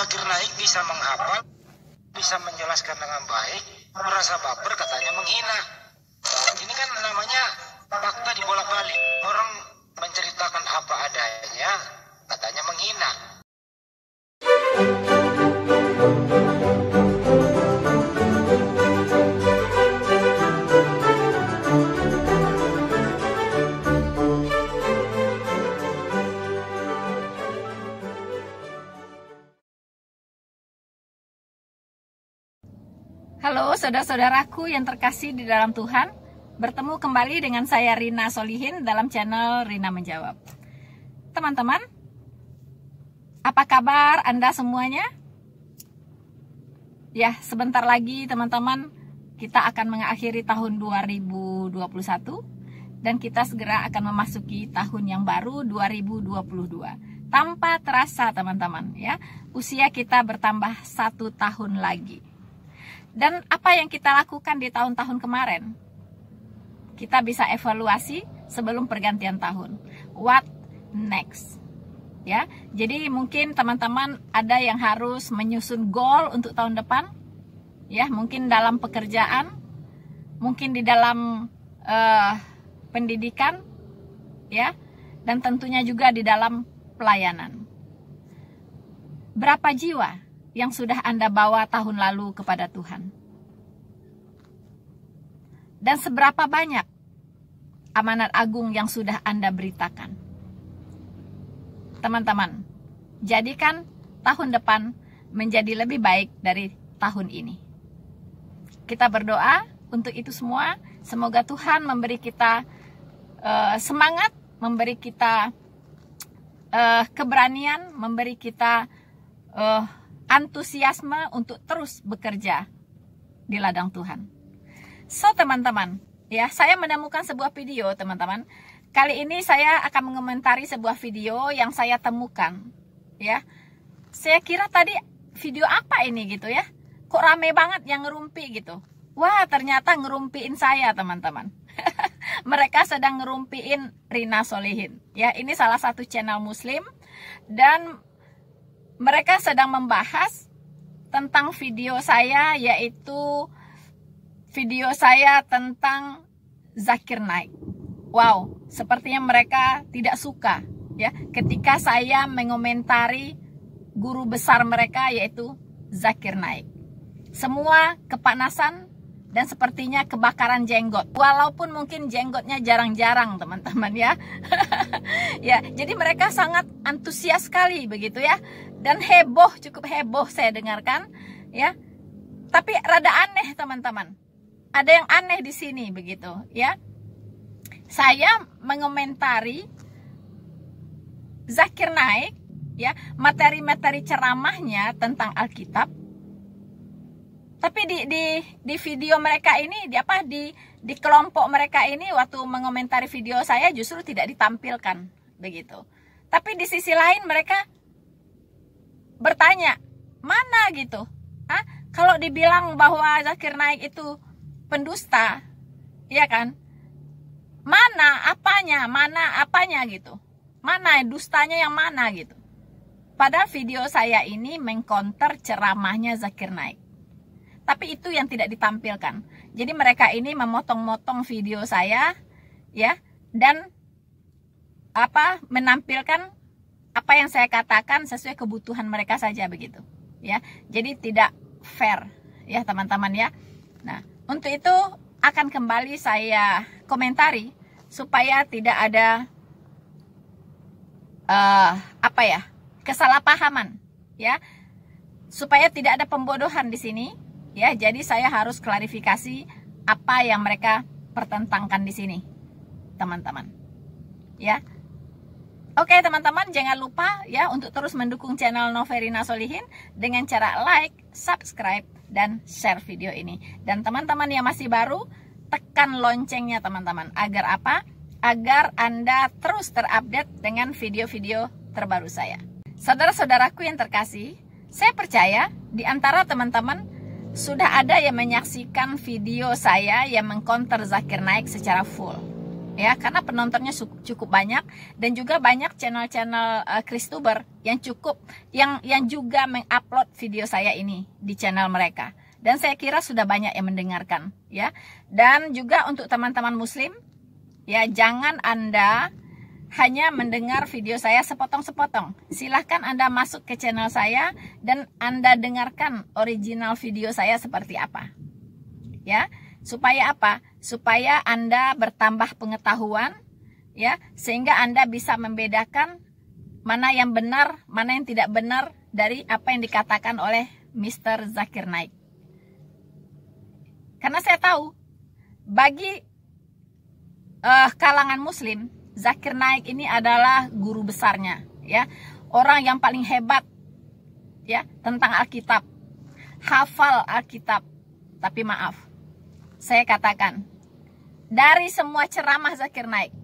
Zakir Naik bisa menghafal, bisa menjelaskan dengan baik, merasa baper katanya menghina. Ini kan namanya fakta dibolak-balik. Orang menceritakan apa adanya, katanya menghina. Halo saudara-saudaraku yang terkasih di dalam Tuhan. Bertemu kembali dengan saya Rina Solihin dalam channel Rina Menjawab. Teman-teman, apa kabar Anda semuanya? Ya, sebentar lagi teman-teman kita akan mengakhiri tahun 2021 dan kita segera akan memasuki tahun yang baru 2022. Tanpa terasa teman-teman ya, usia kita bertambah 1 tahun lagi. Dan apa yang kita lakukan di tahun-tahun kemarin? Kita bisa evaluasi sebelum pergantian tahun. What next? Ya, jadi mungkin teman-teman ada yang harus menyusun goal untuk tahun depan. Ya, mungkin dalam pekerjaan, mungkin di dalam pendidikan, ya, dan tentunya juga di dalam pelayanan. Berapa jiwa yang sudah Anda bawa tahun lalu kepada Tuhan? Dan seberapa banyak amanat agung yang sudah Anda beritakan? Teman-teman, jadikan tahun depan menjadi lebih baik dari tahun ini. Kita berdoa untuk itu semua. Semoga Tuhan memberi kita semangat, memberi kita keberanian, memberi kita antusiasme untuk terus bekerja di ladang Tuhan. So teman-teman, ya, saya menemukan sebuah video teman-teman. Kali ini saya akan mengomentari sebuah video yang saya temukan. Ya, saya kira tadi video apa ini gitu ya? Kok rame banget yang ngerumpi gitu? Wah, ternyata ngerumpiin saya teman-teman. Mereka sedang ngerumpiin Rina Solihin. Ya, ini salah satu channel Muslim dan mereka sedang membahas tentang video saya, yaitu video saya tentang Zakir Naik. Wow, sepertinya mereka tidak suka ya ketika saya mengomentari guru besar mereka, yaitu Zakir Naik. Semua kepanasan dan sepertinya kebakaran jenggot. Walaupun mungkin jenggotnya jarang-jarang teman-teman ya. Ya, jadi mereka sangat antusias sekali begitu ya. Dan heboh, cukup heboh saya dengarkan ya. Tapi rada aneh teman-teman. Ada yang aneh di sini begitu ya. Saya mengomentari Zakir Naik ya, materi-materi ceramahnya tentang Alkitab. Tapi di video mereka ini, di kelompok mereka ini waktu mengomentari video saya justru tidak ditampilkan begitu. Tapi di sisi lain mereka bertanya, mana gitu? Kalau dibilang bahwa Zakir Naik itu pendusta, ya kan? Mana apanya gitu? Mana dustanya yang mana gitu? Padahal video saya ini mengcounter ceramahnya Zakir Naik. Tapi itu yang tidak ditampilkan. Jadi mereka ini memotong-motong video saya ya, dan menampilkan apa yang saya katakan sesuai kebutuhan mereka saja begitu ya. Jadi tidak fair ya teman-teman ya. Nah, untuk itu akan kembali saya komentari supaya tidak ada kesalahpahaman ya. Supaya tidak ada pembodohan di sini. Ya, jadi saya harus klarifikasi apa yang mereka pertentangkan di sini, teman-teman. Ya, oke teman-teman, jangan lupa ya untuk terus mendukung channel Rina Solihin dengan cara like, subscribe, dan share video ini. Dan teman-teman yang masih baru, tekan loncengnya teman-teman. Agar apa? Agar Anda terus terupdate dengan video-video terbaru saya. Saudara-saudaraku yang terkasih, saya percaya di antara teman-teman sudah ada yang menyaksikan video saya yang mengcounter Zakir Naik secara full ya, karena penontonnya cukup banyak, dan juga banyak channel-channel Kristuber yang juga mengupload video saya ini di channel mereka, dan saya kira sudah banyak yang mendengarkan, ya. Dan juga untuk teman-teman muslim, ya, jangan Anda hanya mendengar video saya sepotong-sepotong. Silahkan Anda masuk ke channel saya dan Anda dengarkan original video saya seperti apa, ya. Supaya apa? Supaya Anda bertambah pengetahuan, ya, sehingga Anda bisa membedakan mana yang benar, mana yang tidak benar dari apa yang dikatakan oleh Mr. Zakir Naik. Karena saya tahu bagi kalangan muslim, Zakir Naik ini adalah guru besarnya, ya. Orang yang paling hebat, ya, tentang Alkitab. Hafal Alkitab. Tapi maaf, saya katakan, dari semua ceramah Zakir Naik,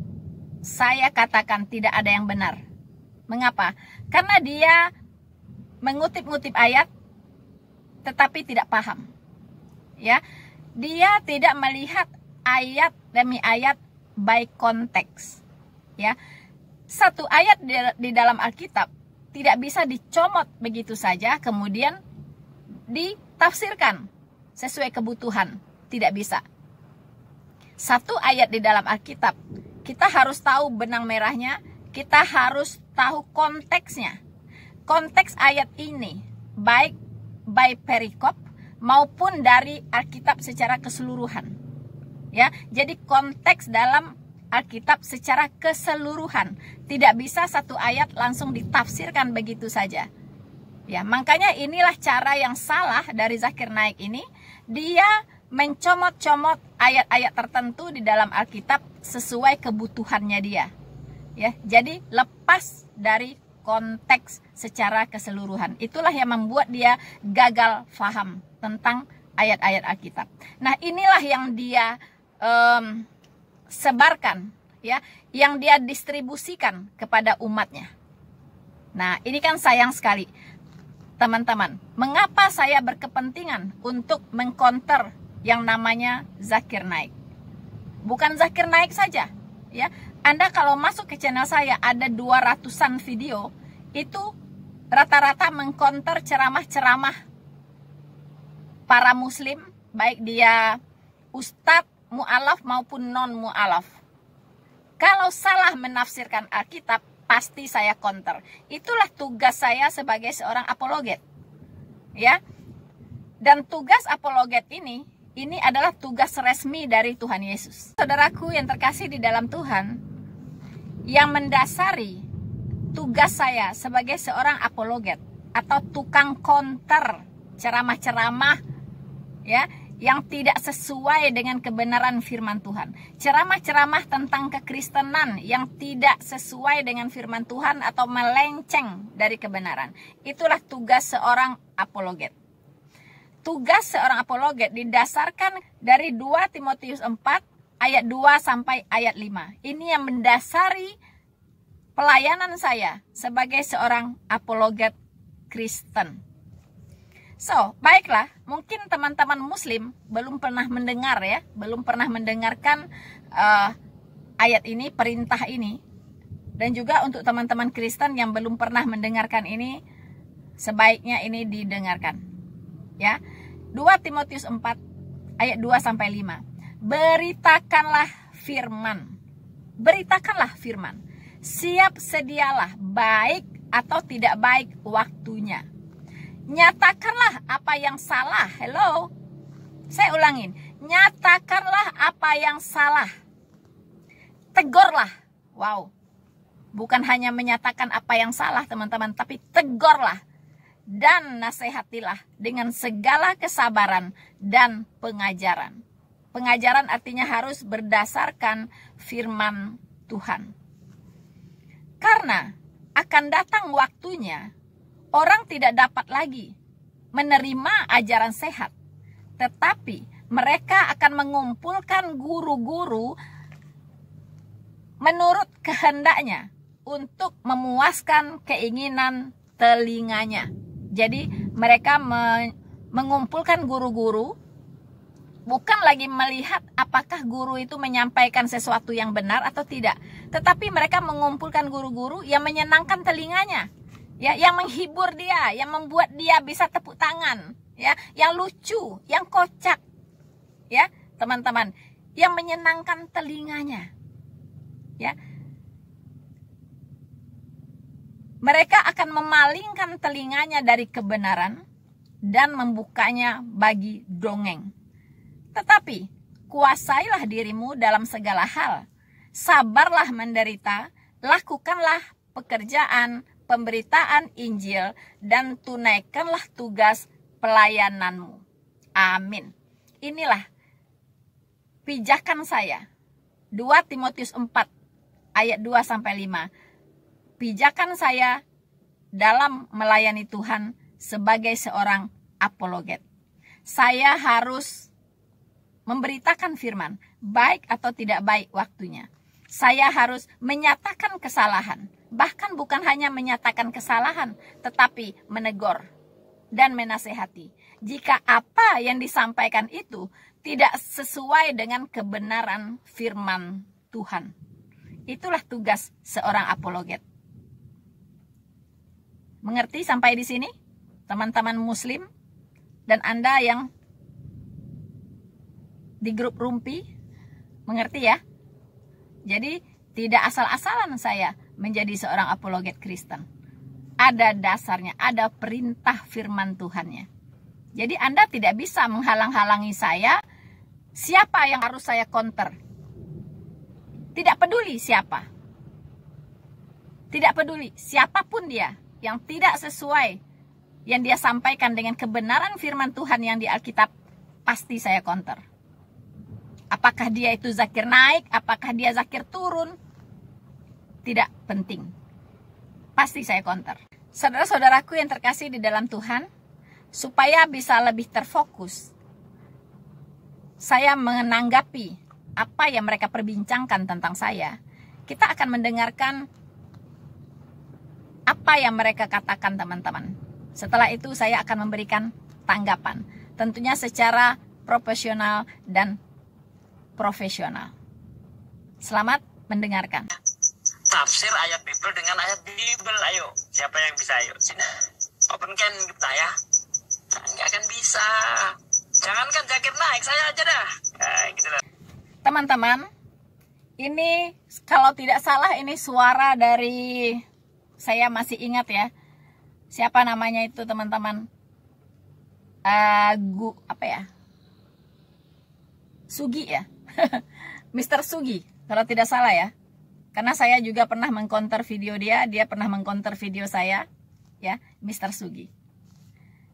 saya katakan tidak ada yang benar. Mengapa? Karena dia mengutip-ngutip ayat, tetapi tidak paham. Ya, dia tidak melihat ayat demi ayat by konteks. Ya, satu ayat di dalam Alkitab tidak bisa dicomot begitu saja, kemudian ditafsirkan sesuai kebutuhan. Tidak bisa. Satu ayat di dalam Alkitab, kita harus tahu benang merahnya, kita harus tahu konteksnya. Konteks ayat ini, baik by perikop maupun dari Alkitab secara keseluruhan. Ya, jadi konteks dalam Alkitab secara keseluruhan. Tidak bisa satu ayat langsung ditafsirkan begitu saja. Ya, makanya inilah cara yang salah dari Zakir Naik ini. Dia mencomot-comot ayat-ayat tertentu di dalam Alkitab sesuai kebutuhannya dia. Ya, jadi lepas dari konteks secara keseluruhan. Itulah yang membuat dia gagal faham tentang ayat-ayat Alkitab. Nah, inilah yang dia sebarkan, ya, yang dia distribusikan kepada umatnya. Nah, ini kan sayang sekali, teman-teman. Mengapa saya berkepentingan untuk mengcounter yang namanya Zakir Naik? Bukan Zakir Naik saja, ya. Anda kalau masuk ke channel saya ada 200-an video, itu rata-rata mengcounter ceramah-ceramah para muslim, baik dia ustadz, mu'alaf maupun non-mu'alaf. Kalau salah menafsirkan Alkitab, pasti saya counter. Itulah tugas saya sebagai seorang apologet, ya. Dan tugas apologet ini adalah tugas resmi dari Tuhan Yesus. Saudaraku yang terkasih di dalam Tuhan, yang mendasari tugas saya sebagai seorang apologet atau tukang counter ceramah-ceramah, ya, yang tidak sesuai dengan kebenaran firman Tuhan. Ceramah-ceramah tentang kekristenan yang tidak sesuai dengan firman Tuhan atau melenceng dari kebenaran. Itulah tugas seorang apologet. Tugas seorang apologet didasarkan dari 2 Timotius 4 ayat 2 sampai ayat 5. Ini yang mendasari pelayanan saya sebagai seorang apologet Kristen. So, baiklah, mungkin teman-teman muslim belum pernah mendengar, ya, belum pernah mendengarkan ayat ini, perintah ini. Dan juga untuk teman-teman Kristen yang belum pernah mendengarkan ini, sebaiknya ini didengarkan. Ya. 2 Timotius 4 ayat 2 sampai 5. Beritakanlah firman. Beritakanlah firman. Siap sedialah, baik atau tidak baik waktunya. Nyatakanlah apa yang salah. Hello. Saya ulangin. Nyatakanlah apa yang salah. Tegurlah. Wow. Bukan hanya menyatakan apa yang salah, teman-teman, tapi tegurlah dan nasihatilah dengan segala kesabaran dan pengajaran. Pengajaran artinya harus berdasarkan firman Tuhan. Karena akan datang waktunya orang tidak dapat lagi menerima ajaran sehat, tetapi mereka akan mengumpulkan guru-guru menurut kehendaknya untuk memuaskan keinginan telinganya. Jadi mereka mengumpulkan guru-guru bukan lagi melihat apakah guru itu menyampaikan sesuatu yang benar atau tidak, tetapi mereka mengumpulkan guru-guru yang menyenangkan telinganya, ya, yang menghibur dia, yang membuat dia bisa tepuk tangan, ya, yang lucu, yang kocak, ya, teman-teman, yang menyenangkan telinganya, ya. Mereka akan memalingkan telinganya dari kebenaran dan membukanya bagi dongeng. Tetapi kuasailah dirimu dalam segala hal, sabarlah menderita, lakukanlah pekerjaan pemberitaan Injil, dan tunaikanlah tugas pelayananmu. Amin. Inilah pijakan saya. 2 Timotius 4 ayat 2-5. Pijakan saya dalam melayani Tuhan sebagai seorang apologet. Saya harus memberitakan firman, baik atau tidak baik waktunya. Saya harus menyatakan kesalahan. Bahkan bukan hanya menyatakan kesalahan, tetapi menegur dan menasehati. Jika apa yang disampaikan itu tidak sesuai dengan kebenaran firman Tuhan. Itulah tugas seorang apologet. Mengerti sampai di sini? Teman-teman muslim dan Anda yang di grup Rumpi, mengerti ya? Jadi tidak asal-asalan saya menjadi seorang apologet Kristen. Ada dasarnya, ada perintah firman Tuhannya. Jadi Anda tidak bisa menghalang-halangi saya siapa yang harus saya counter. Tidak peduli siapa. Tidak peduli siapapun dia yang tidak sesuai yang dia sampaikan dengan kebenaran firman Tuhan yang di Alkitab, pasti saya counter. Apakah dia itu zakir naik, apakah dia zakir turun, tidak penting. Pasti saya counter. Saudara-saudaraku yang terkasih di dalam Tuhan, supaya bisa lebih terfokus, saya menanggapi apa yang mereka perbincangkan tentang saya. Kita akan mendengarkan apa yang mereka katakan, teman-teman. Setelah itu saya akan memberikan tanggapan, tentunya secara profesional dan profesional. Selamat mendengarkan. Tafsir ayat Bible dengan ayat Bible, ayo. Siapa yang bisa, ayo. Sini. Open can kita ya. Nggak akan bisa. Jangankan zakir naik, saya aja dah. Nah, gitu lah. Teman-teman, ini kalau tidak salah ini suara dari, saya masih ingat ya. Siapa namanya itu, teman-teman? Sugi ya. Mr. Sugi, kalau tidak salah ya. Karena saya juga pernah mengcounter video dia pernah mengcounter video saya, ya, Mr. Sugi.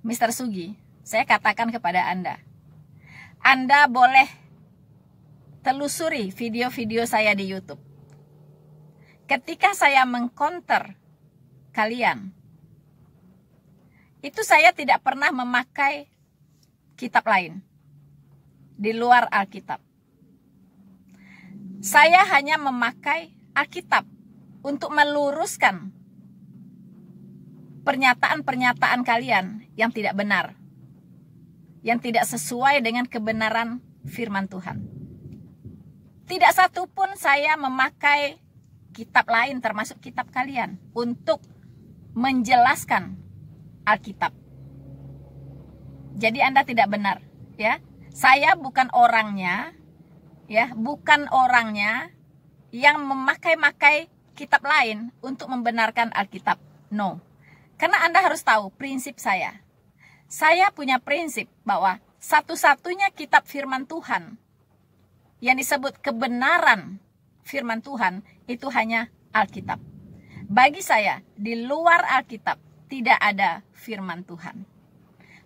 Mr. Sugi, saya katakan kepada Anda boleh telusuri video-video saya di YouTube. Ketika saya mengcounter kalian, itu saya tidak pernah memakai kitab lain di luar Alkitab. Saya hanya memakai Alkitab untuk meluruskan pernyataan-pernyataan kalian yang tidak benar, yang tidak sesuai dengan kebenaran firman Tuhan. Tidak satu pun saya memakai kitab lain termasuk kitab kalian untuk menjelaskan Alkitab. Jadi Anda tidak benar, ya. Saya bukan orangnya, ya, bukan orangnya yang memakai-makai kitab lain untuk membenarkan Alkitab. No. Karena Anda harus tahu prinsip saya. Saya punya prinsip bahwa satu-satunya kitab firman Tuhan yang disebut kebenaran firman Tuhan itu hanya Alkitab. Bagi saya, di luar Alkitab tidak ada firman Tuhan.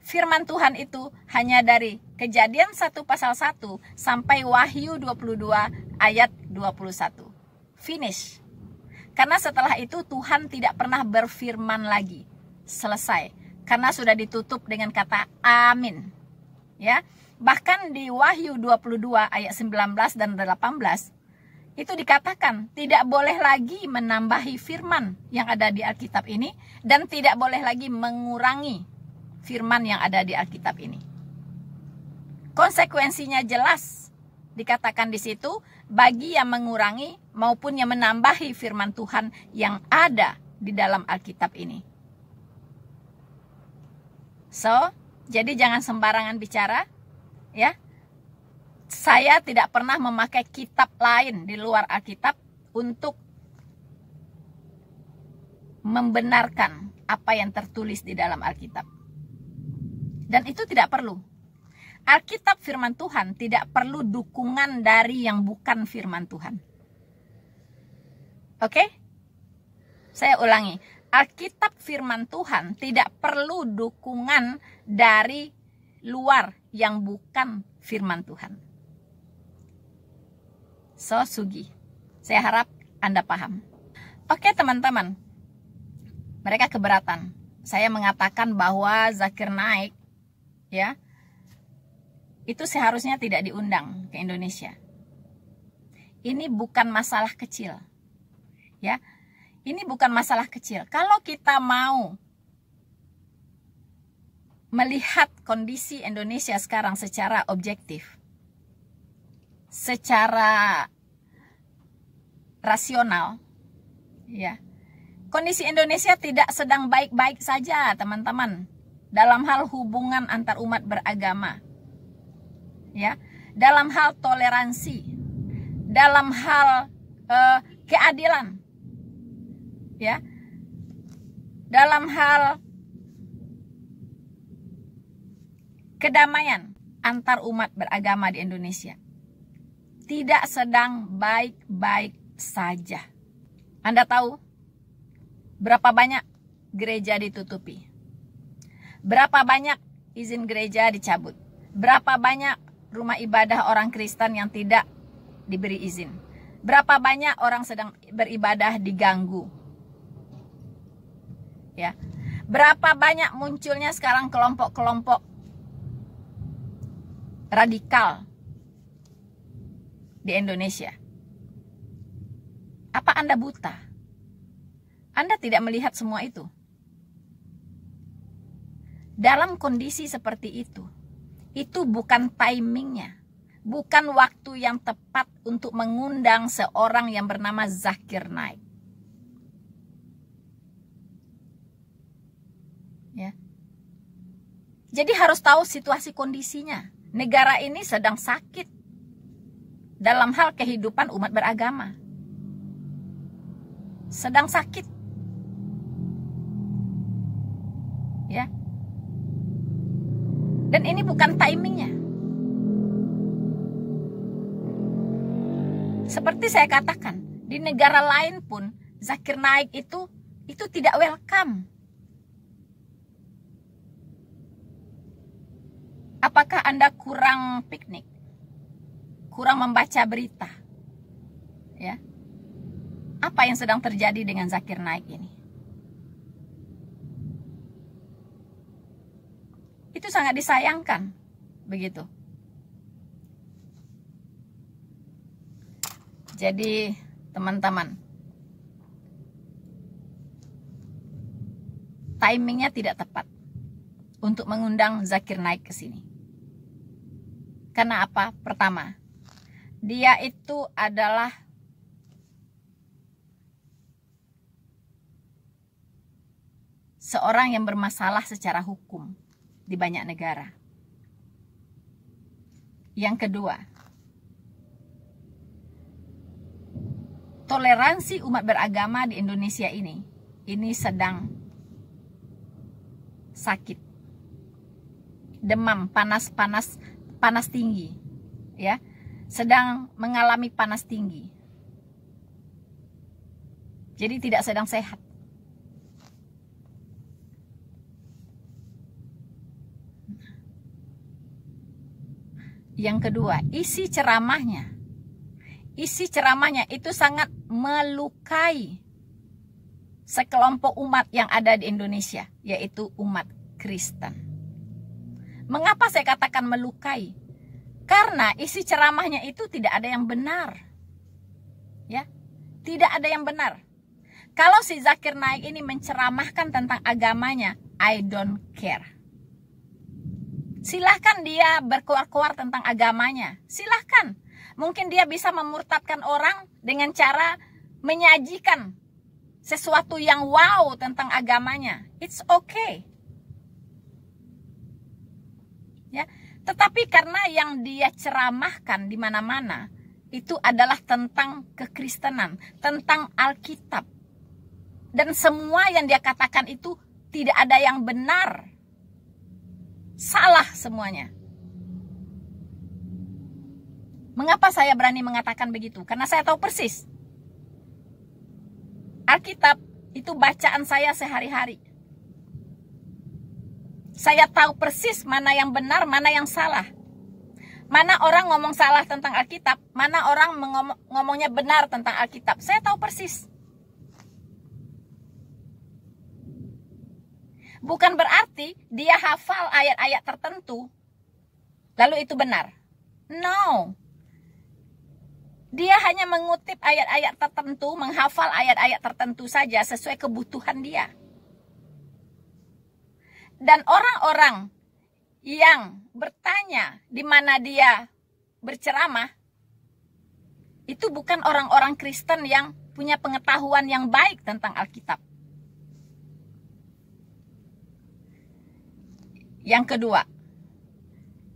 Firman Tuhan itu hanya dari Kejadian 1 pasal 1 sampai Wahyu 22 ayat 21. Finish. Karena setelah itu Tuhan tidak pernah berfirman lagi. Selesai. Karena sudah ditutup dengan kata amin. Ya. Bahkan di Wahyu 22 ayat 19 dan 18 itu dikatakan tidak boleh lagi menambahi firman yang ada di Alkitab ini dan tidak boleh lagi mengurangi firman yang ada di Alkitab ini. Konsekuensinya jelas dikatakan di situ, bagi yang mengurangi maupun yang menambahi firman Tuhan yang ada di dalam Alkitab ini. So, jadi jangan sembarangan bicara, ya. Saya tidak pernah memakai kitab lain di luar Alkitab untuk membenarkan apa yang tertulis di dalam Alkitab. Dan itu tidak perlu. Alkitab firman Tuhan tidak perlu dukungan dari yang bukan firman Tuhan. Oke? Saya ulangi. Alkitab firman Tuhan tidak perlu dukungan dari luar yang bukan firman Tuhan. So, Sugi. Saya harap Anda paham. Oke, teman-teman. Mereka keberatan. Saya mengatakan bahwa Zakir Naik, ya, itu seharusnya tidak diundang ke Indonesia. Ini bukan masalah kecil. Ya. Ini bukan masalah kecil. Kalau kita mau melihat kondisi Indonesia sekarang secara objektif, secara rasional, ya. Kondisi Indonesia tidak sedang baik-baik saja, teman-teman, dalam hal hubungan antar umat beragama. Ya, dalam hal toleransi, dalam hal keadilan, ya, dalam hal kedamaian antar umat beragama di Indonesia, tidak sedang baik-baik saja. Anda tahu berapa banyak gereja ditutupi, berapa banyak izin gereja dicabut, berapa banyak rumah ibadah orang Kristen yang tidak diberi izin, berapa banyak orang sedang beribadah diganggu, ya, berapa banyak munculnya sekarang kelompok-kelompok radikal di Indonesia. Apa Anda buta? Anda tidak melihat semua itu? Dalam kondisi seperti itu bukan timingnya, bukan waktu yang tepat untuk mengundang seorang yang bernama Zakir Naik. Ya. Jadi harus tahu situasi kondisinya. Negara ini sedang sakit dalam hal kehidupan umat beragama. Sedang sakit. Ya. Dan ini bukan timingnya. Seperti saya katakan, di negara lain pun Zakir Naik itu tidak welcome. Apakah Anda kurang piknik? Kurang membaca berita? Ya. Apa yang sedang terjadi dengan Zakir Naik ini? Itu sangat disayangkan, begitu. Jadi, teman-teman, timingnya tidak tepat untuk mengundang Zakir Naik ke sini. Karena apa? Pertama, dia itu adalah seorang yang bermasalah secara hukum di banyak negara. Yang kedua, toleransi umat beragama di Indonesia ini sedang sakit. Demam, panas tinggi, ya. Sedang mengalami panas tinggi. Jadi tidak sedang sehat. Yang kedua, isi ceramahnya itu sangat melukai sekelompok umat yang ada di Indonesia, yaitu umat Kristen. Mengapa saya katakan melukai? Karena isi ceramahnya itu tidak ada yang benar. Ya, tidak ada yang benar. Kalau si Zakir Naik ini menceramahkan tentang agamanya, I don't care. Silahkan dia berkoar-koar tentang agamanya. Silahkan. Mungkin dia bisa memurtadkan orang dengan cara menyajikan sesuatu yang wow tentang agamanya. It's okay. Ya, tetapi karena yang dia ceramahkan di mana-mana itu adalah tentang kekristenan, tentang Alkitab. Dan semua yang dia katakan itu tidak ada yang benar. Salah semuanya. Mengapa saya berani mengatakan begitu? Karena saya tahu persis. Alkitab itu bacaan saya sehari-hari. Saya tahu persis mana yang benar, mana yang salah. Mana orang ngomong salah tentang Alkitab, mana orang ngomongnya benar tentang Alkitab. Saya tahu persis. Bukan berarti dia hafal ayat-ayat tertentu, lalu itu benar. No. Dia hanya mengutip ayat-ayat tertentu, menghafal ayat-ayat tertentu saja sesuai kebutuhan dia. Dan orang-orang yang bertanya di mana dia berceramah, itu bukan orang-orang Kristen yang punya pengetahuan yang baik tentang Alkitab. Yang kedua,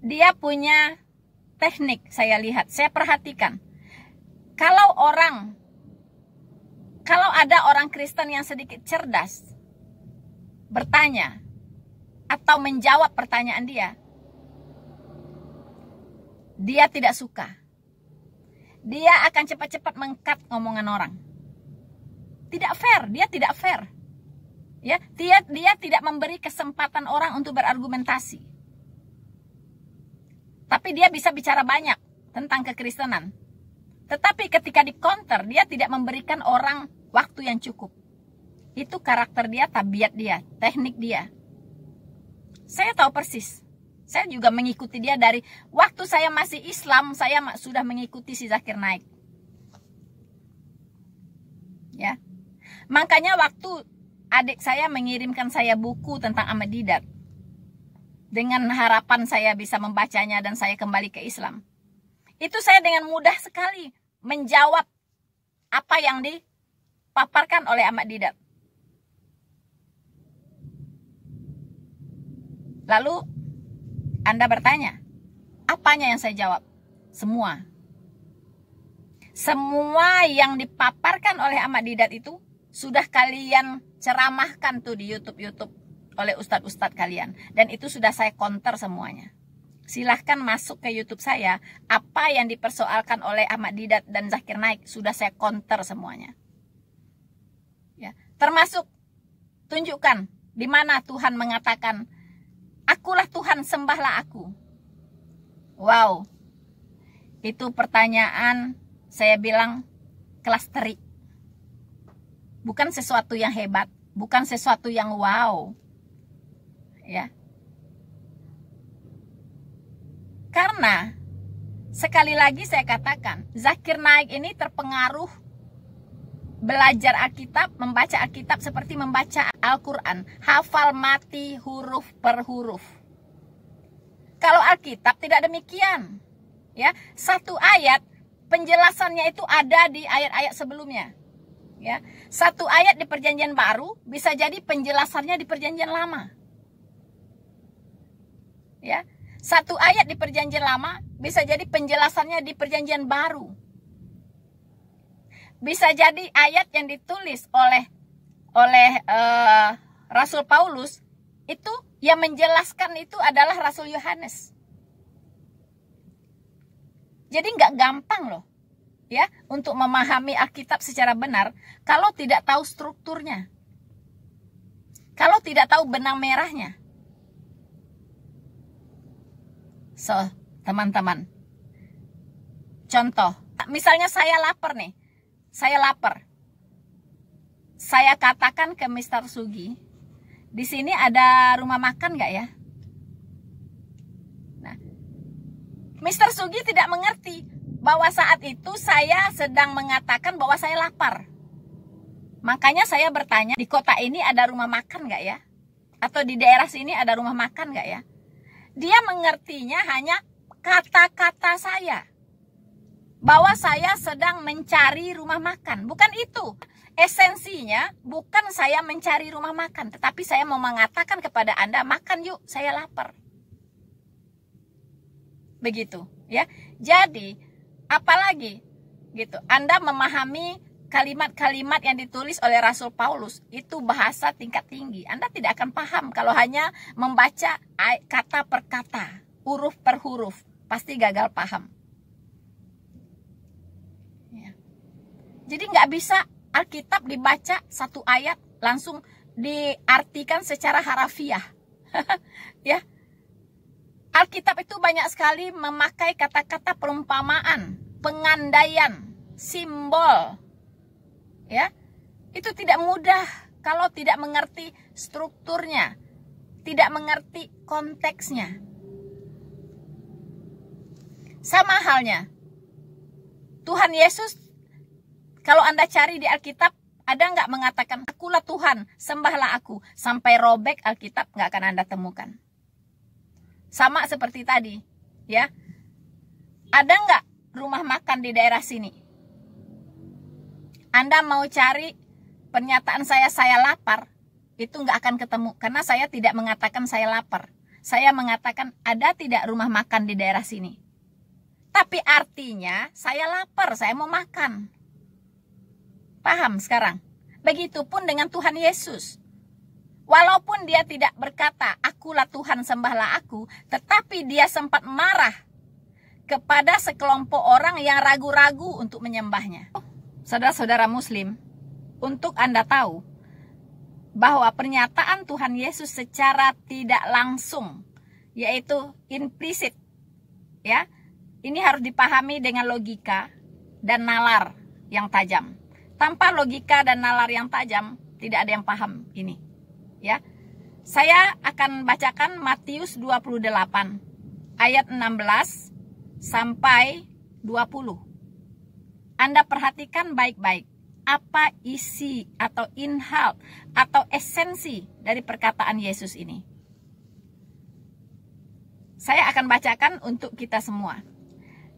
dia punya teknik, saya lihat, saya perhatikan. Kalau ada orang Kristen yang sedikit cerdas, bertanya, atau menjawab pertanyaan dia tidak suka. Dia akan cepat-cepat meng-cut ngomongan orang. Tidak fair, dia tidak fair. Ya, dia tidak memberi kesempatan orang untuk berargumentasi. Tapi dia bisa bicara banyak tentang kekristenan. Tetapi ketika di counter, dia tidak memberikan orang waktu yang cukup. Itu karakter dia, tabiat dia, teknik dia. Saya tahu persis. Saya juga mengikuti dia dari waktu saya masih Islam, saya sudah mengikuti si Zakir Naik. Ya. Makanya waktu adik saya mengirimkan saya buku tentang Ahmad Deedat, dengan harapan saya bisa membacanya dan saya kembali ke Islam, itu saya dengan mudah sekali menjawab apa yang dipaparkan oleh Ahmad Deedat. Lalu Anda bertanya, apanya yang saya jawab? Semua. Semua yang dipaparkan oleh Ahmad Deedat itu sudah kalian ceramahkan tuh di YouTube oleh ustadz-ustadz kalian. Dan itu sudah saya counter semuanya. Silahkan masuk ke YouTube saya. Apa yang dipersoalkan oleh Ahmad Deedat dan Zakir Naik sudah saya counter semuanya. Ya, termasuk tunjukkan di mana Tuhan mengatakan, akulah Tuhan, sembahlah aku. Wow. Itu pertanyaan saya bilang kelas teri. Bukan sesuatu yang hebat, bukan sesuatu yang wow. Ya. Karena sekali lagi saya katakan, Zakir Naik ini terpengaruh belajar Alkitab, membaca Alkitab seperti membaca Al-Quran, hafal mati huruf per huruf. Kalau Alkitab tidak demikian. Ya, satu ayat penjelasannya itu ada di ayat-ayat sebelumnya. Ya, satu ayat di Perjanjian Baru bisa jadi penjelasannya di Perjanjian Lama. Ya, satu ayat di Perjanjian Lama bisa jadi penjelasannya di Perjanjian Baru. Bisa jadi ayat yang ditulis oleh Rasul Paulus itu yang menjelaskan itu adalah Rasul Yohanes. Jadi nggak gampang loh. Ya, untuk memahami Alkitab secara benar kalau tidak tahu strukturnya. Kalau tidak tahu benang merahnya. So, teman-teman. Contoh, misalnya saya lapar nih. Saya lapar. Saya katakan ke Mr. Sugi, di sini ada rumah makan nggak ya? Nah, Mr. Sugi tidak mengerti bahwa saat itu saya sedang mengatakan bahwa saya lapar. Makanya saya bertanya, di kota ini ada rumah makan nggak ya? Atau di daerah sini ada rumah makan nggak ya? Dia mengertinya hanya kata-kata saya. Bahwa saya sedang mencari rumah makan. Bukan itu. Esensinya bukan saya mencari rumah makan. Tetapi saya mau mengatakan kepada Anda, makan yuk, saya lapar. Begitu, ya. Jadi, apalagi gitu. Anda memahami kalimat-kalimat yang ditulis oleh Rasul Paulus, itu bahasa tingkat tinggi. Anda tidak akan paham kalau hanya membaca kata per kata, huruf per huruf. Pasti gagal paham. Ya. Jadi nggak bisa Alkitab dibaca satu ayat langsung diartikan secara harafiah. Ya. Alkitab itu banyak sekali memakai kata-kata perumpamaan, pengandaian, simbol. Ya. Itu tidak mudah kalau tidak mengerti strukturnya, tidak mengerti konteksnya. Sama halnya, Tuhan Yesus, kalau Anda cari di Alkitab, ada nggak mengatakan, akulah Tuhan, sembahlah aku. Sampai robek Alkitab nggak akan Anda temukan. Sama seperti tadi, ya. Ada nggak rumah makan di daerah sini? Anda mau cari pernyataan saya lapar, itu nggak akan ketemu. Karena saya tidak mengatakan saya lapar. Saya mengatakan, ada tidak rumah makan di daerah sini? Tapi artinya saya lapar, saya mau makan. Paham sekarang? Begitupun dengan Tuhan Yesus. Walaupun dia tidak berkata, akulah Tuhan, sembahlah aku. Tetapi dia sempat marah kepada sekelompok orang yang ragu-ragu untuk menyembahnya. Saudara-saudara Muslim, untuk Anda tahu bahwa pernyataan Tuhan Yesus secara tidak langsung, yaitu implisit, ya, ini harus dipahami dengan logika dan nalar yang tajam. Tanpa logika dan nalar yang tajam, tidak ada yang paham ini. Ya. Saya akan bacakan Matius 28 ayat 16 sampai 20. Anda perhatikan baik-baik apa isi atau inhal atau esensi dari perkataan Yesus ini. Saya akan bacakan untuk kita semua.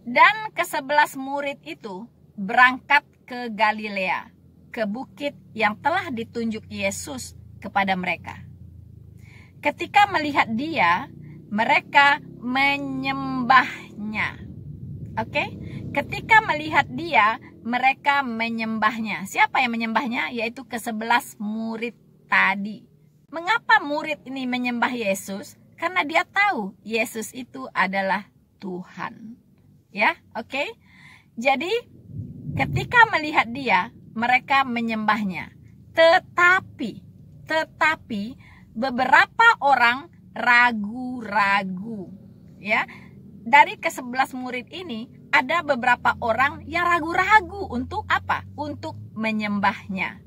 Dan ke-11 murid itu berangkat ke Galilea, ke bukit yang telah ditunjuk Yesus kepada mereka. Ketika melihat dia, mereka menyembahnya. Oke? Ketika melihat dia, mereka menyembahnya. Siapa yang menyembahnya? Yaitu ke-11 murid tadi. Mengapa murid ini menyembah Yesus? Karena dia tahu Yesus itu adalah Tuhan. Ya, oke. Jadi ketika melihat dia, mereka menyembahnya. Tetapi beberapa orang ragu-ragu. Ya, dari ke-11 murid ini ada beberapa orang yang ragu-ragu untuk apa? Untuk menyembahnya.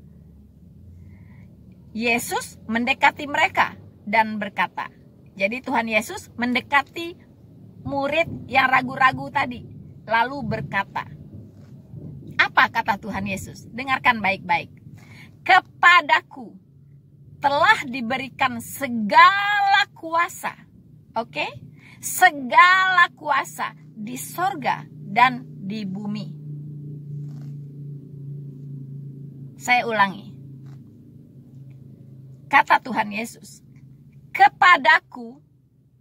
Yesus mendekati mereka dan berkata. Jadi Tuhan Yesus mendekati murid yang ragu-ragu tadi, lalu berkata, apa kata Tuhan Yesus? Dengarkan baik-baik. Kepadaku telah diberikan segala kuasa, oke? Segala kuasa di sorga dan di bumi. Saya ulangi. Kata Tuhan Yesus, kepadaku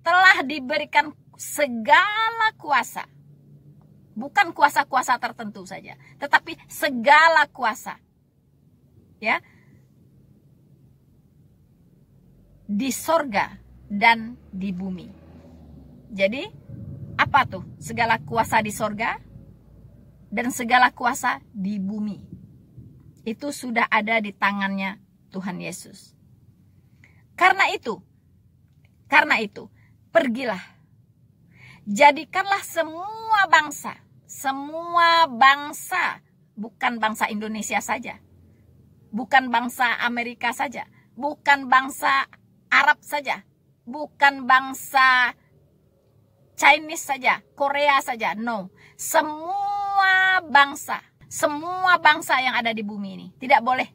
telah diberikan segala kuasa. Bukan kuasa-kuasa tertentu saja, tetapi segala kuasa. Ya. Di sorga dan di bumi. Jadi, apa tuh? Segala kuasa di sorga dan segala kuasa di bumi. Itu sudah ada di tangannya Tuhan Yesus. Karena itu, pergilah. Jadikanlah semua bangsa, bukan bangsa Indonesia saja, bukan bangsa Amerika saja, bukan bangsa Arab saja, bukan bangsa Chinese saja, Korea saja, no. Semua bangsa yang ada di bumi ini tidak boleh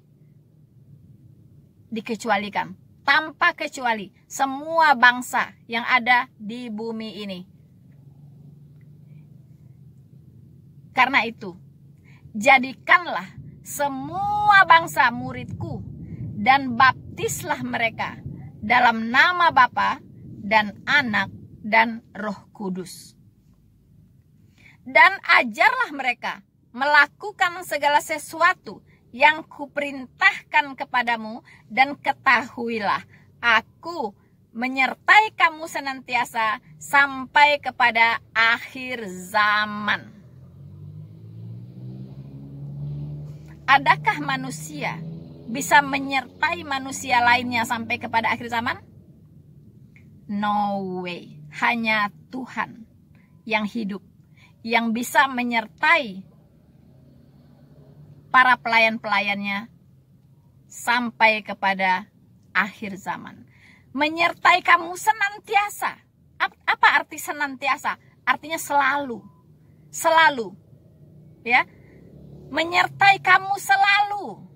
dikecualikan. tanpa kecuali semua bangsa yang ada di bumi ini. Karena itu, jadikanlah semua bangsa muridku dan baptislah mereka dalam nama Bapa dan Anak dan Roh Kudus. Dan ajarlah mereka melakukan segala sesuatu yang kuperintahkan kepadamu, dan ketahuilah aku menyertai kamu senantiasa sampai kepada akhir zaman. Adakah manusia bisa menyertai manusia lainnya sampai kepada akhir zaman? No way. Hanya Tuhan yang hidup, yang bisa menyertai para pelayan-pelayannya sampai kepada akhir zaman. Menyertai kamu senantiasa. Apa arti senantiasa? Artinya selalu. Selalu. Ya. Menyertai kamu selalu.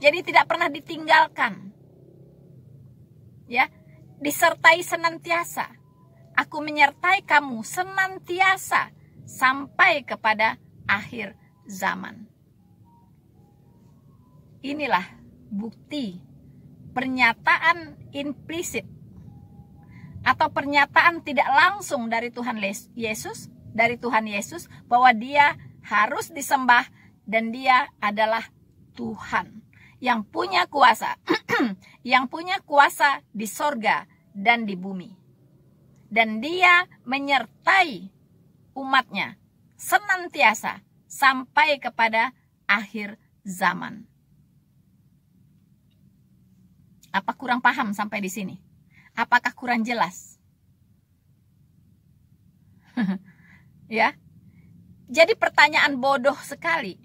Jadi tidak pernah ditinggalkan. Ya, disertai senantiasa. Aku menyertai kamu senantiasa sampai kepada akhir zaman. Inilah bukti pernyataan implisit atau pernyataan tidak langsung dari Tuhan Yesus, bahwa Dia harus disembah dan Dia adalah Tuhan yang punya kuasa, yang punya kuasa di sorga dan di bumi. Dan Dia menyertai umatnya senantiasa sampai kepada akhir zaman. Apa kurang paham sampai di sini? Apakah kurang jelas? Ya. Jadi pertanyaan bodoh sekali.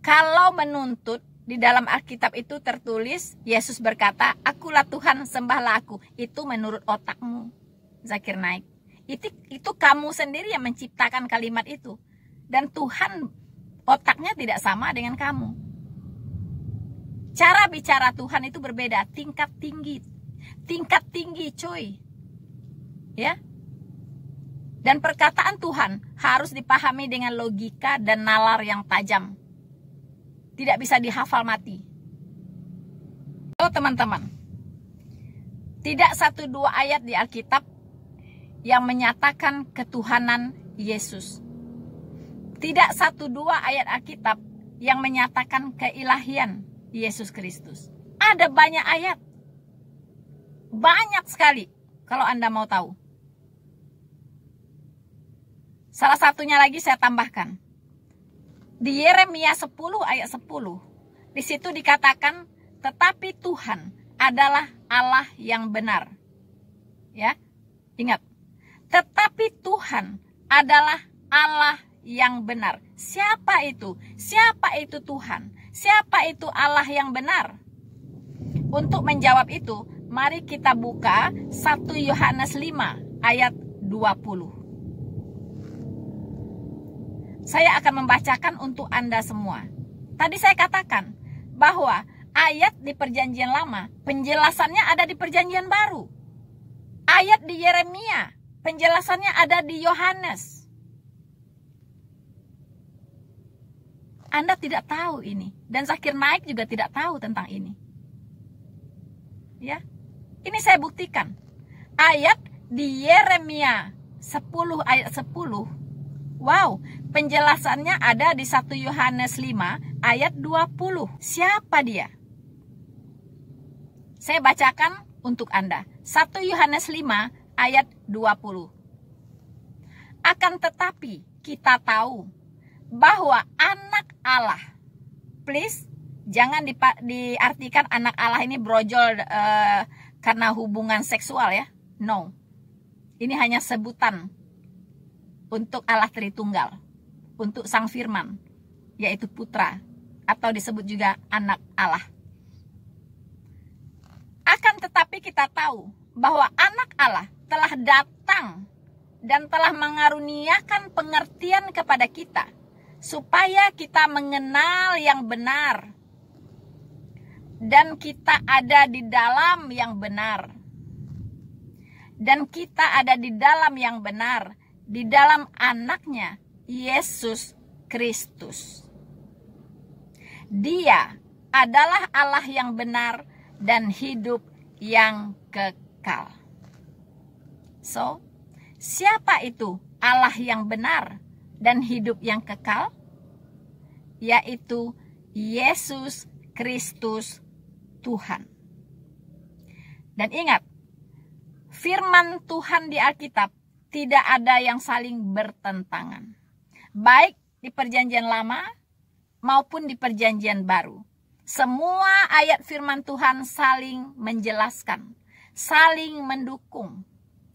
Kalau menuntut di dalam Alkitab itu tertulis, Yesus berkata, akulah Tuhan, sembahlah aku. Itu menurut otakmu, Zakir Naik. Itu kamu sendiri yang menciptakan kalimat itu. Dan Tuhan otaknya tidak sama dengan kamu. Cara bicara Tuhan itu berbeda, tingkat tinggi. Tingkat tinggi, cuy. Ya. Dan perkataan Tuhan harus dipahami dengan logika dan nalar yang tajam. Tidak bisa dihafal mati. Oh teman-teman, tidak 1-2 ayat di Alkitab yang menyatakan ketuhanan Yesus. Tidak 1-2 ayat Alkitab yang menyatakan keilahian Yesus Kristus. Ada banyak ayat. Banyak sekali kalau Anda mau tahu. Salah satunya lagi saya tambahkan. Di Yeremia 10 ayat 10. Di situ dikatakan, tetapi Tuhan adalah Allah yang benar. Ya, ingat. Tetapi Tuhan adalah Allah yang benar. Siapa itu? Siapa itu Tuhan? Siapa itu Allah yang benar? Untuk menjawab itu, mari kita buka 1 Yohanes 5 ayat 20. Saya akan membacakan untuk Anda semua. Tadi saya katakan bahwa ayat di Perjanjian Lama, penjelasannya ada di Perjanjian Baru. Ayat di Yeremia, penjelasannya ada di Yohanes. Anda tidak tahu ini. Dan Zakir Naik juga tidak tahu tentang ini. Ya, ini saya buktikan. Ayat di Yeremia 10 ayat 10. Wow, penjelasannya ada di 1 Yohanes 5 ayat 20. Siapa dia? Saya bacakan untuk Anda. 1 Yohanes 5 ayat 20. Akan tetapi kita tahu bahwa anak Allah, please jangan diartikan anak Allah ini brojol karena hubungan seksual ya. No. Ini hanya sebutan untuk Allah Tritunggal, untuk Sang Firman, yaitu Putra, atau disebut juga anak Allah. Akan tetapi kita tahu bahwa anak Allah telah datang dan telah mengaruniakan pengertian kepada kita, supaya kita mengenal yang benar. dan kita ada di dalam yang benar. Dan kita ada di dalam yang benar, di dalam anaknya, Yesus Kristus. Dia adalah Allah yang benar dan hidup yang kekal. So, siapa itu Allah yang benar dan hidup yang kekal? Yaitu Yesus Kristus Tuhan. Dan ingat, firman Tuhan di Alkitab tidak ada yang saling bertentangan. Baik di perjanjian lama maupun di perjanjian baru. Semua ayat firman Tuhan saling menjelaskan, saling mendukung,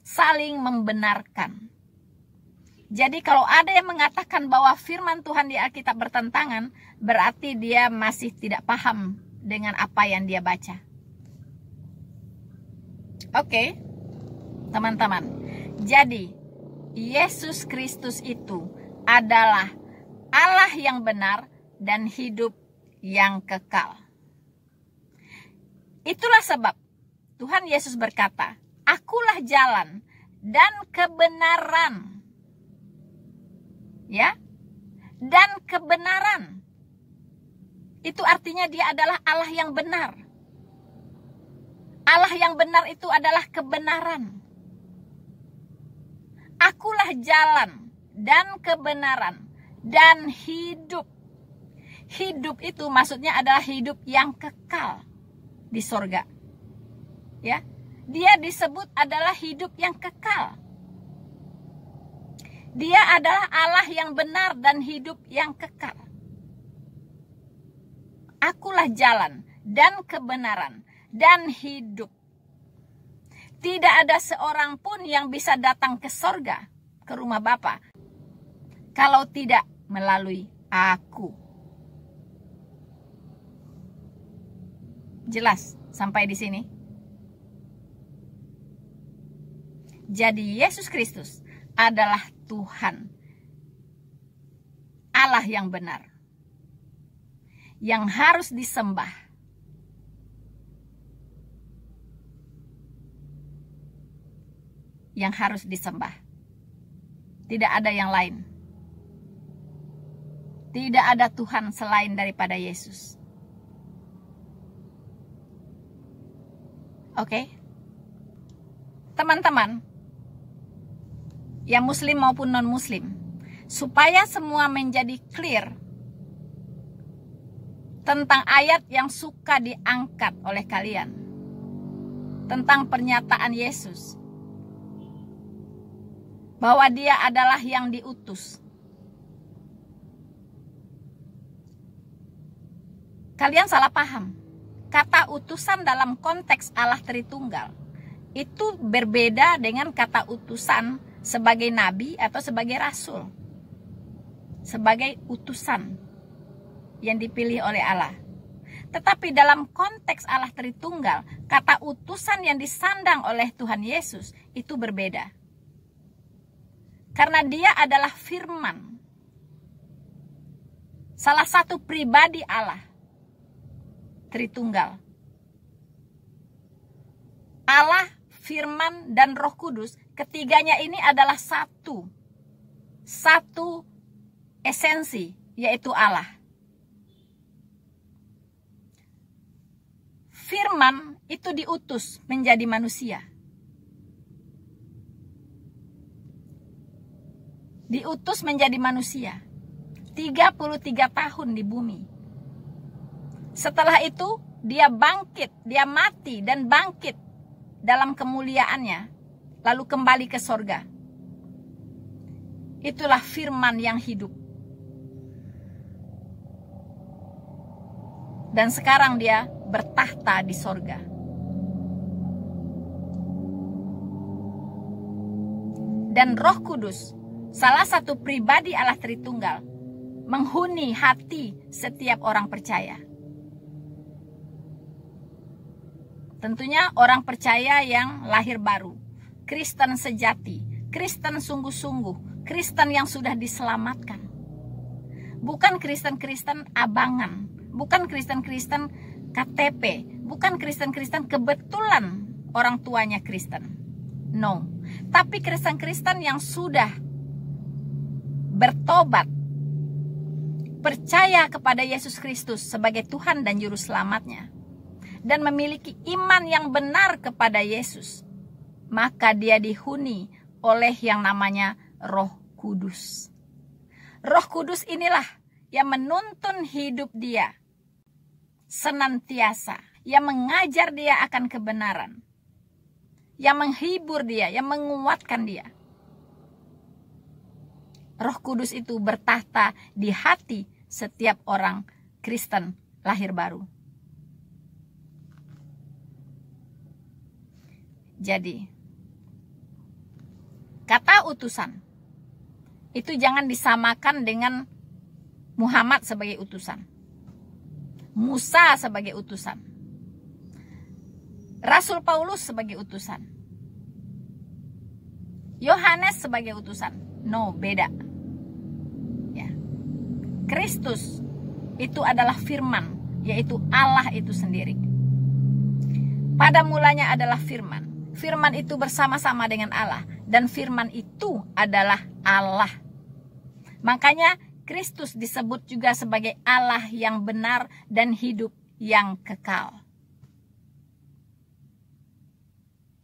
saling membenarkan. Jadi kalau ada yang mengatakan bahwa firman Tuhan di Alkitab bertentangan, berarti dia masih tidak paham dengan apa yang dia baca. Oke, teman-teman. Jadi, Yesus Kristus itu adalah Allah yang benar dan hidup yang kekal. Itulah sebab Tuhan Yesus berkata, "Akulah jalan dan kebenaran." Ya, dan kebenaran. Itu artinya dia adalah Allah yang benar. Allah yang benar itu adalah kebenaran. Akulah jalan dan kebenaran dan hidup. Hidup itu maksudnya adalah hidup yang kekal di sorga. Ya, dia disebut adalah hidup yang kekal. Dia adalah Allah yang benar dan hidup yang kekal. Akulah jalan dan kebenaran dan hidup. Tidak ada seorang pun yang bisa datang ke sorga, ke rumah Bapa, kalau tidak melalui aku. Jelas sampai di sini? Jadi Yesus Kristus adalah Tuhan, Allah yang benar, yang harus disembah. Yang harus disembah. Tidak ada yang lain. Tidak ada Tuhan selain daripada Yesus. Oke? Teman-teman, yang muslim maupun non-muslim, supaya semua menjadi clear tentang ayat yang suka diangkat oleh kalian, tentang pernyataan Yesus bahwa dia adalah yang diutus. Kalian salah paham. Kata utusan dalam konteks Allah Tritunggal itu berbeda dengan kata utusan sebagai nabi atau sebagai rasul. Sebagai utusan yang dipilih oleh Allah. Tetapi dalam konteks Allah Tritunggal, kata utusan yang disandang oleh Tuhan Yesus itu berbeda. Karena dia adalah firman. Salah satu pribadi Allah Tritunggal. Allah, firman, dan Roh Kudus, ketiganya ini adalah satu esensi, yaitu Allah. Firman itu diutus menjadi manusia. Diutus menjadi manusia. 33 tahun di bumi. Setelah itu dia bangkit, dia mati dan bangkit dalam kemuliaannya, lalu kembali ke sorga. Itulah firman yang hidup. Dan sekarang dia bertahta di sorga. Dan Roh Kudus, salah satu pribadi Allah Tritunggal, menghuni hati setiap orang percaya. Tentunya orang percaya yang lahir baru, Kristen sejati, Kristen sungguh-sungguh, Kristen yang sudah diselamatkan. Bukan Kristen-Kristen abangan, bukan Kristen-Kristen KTP, bukan Kristen-Kristen kebetulan orang tuanya Kristen. No, tapi Kristen-Kristen yang sudah bertobat, percaya kepada Yesus Kristus sebagai Tuhan dan Juru Selamatnya, dan memiliki iman yang benar kepada Yesus, maka dia dihuni oleh yang namanya Roh Kudus. Roh Kudus inilah yang menuntun hidup dia senantiasa, yang mengajar dia akan kebenaran, yang menghibur dia, yang menguatkan dia. Roh Kudus itu bertahta di hati setiap orang Kristen lahir baru. Jadi, kata utusan itu jangan disamakan dengan Muhammad sebagai utusan, Musa sebagai utusan, Rasul Paulus sebagai utusan, Yohanes sebagai utusan. No, beda. Ya. Kristus itu adalah firman, yaitu Allah itu sendiri. Pada mulanya adalah firman. Firman itu bersama-sama dengan Allah, dan firman itu adalah Allah. Makanya Kristus disebut juga sebagai Allah yang benar dan hidup yang kekal.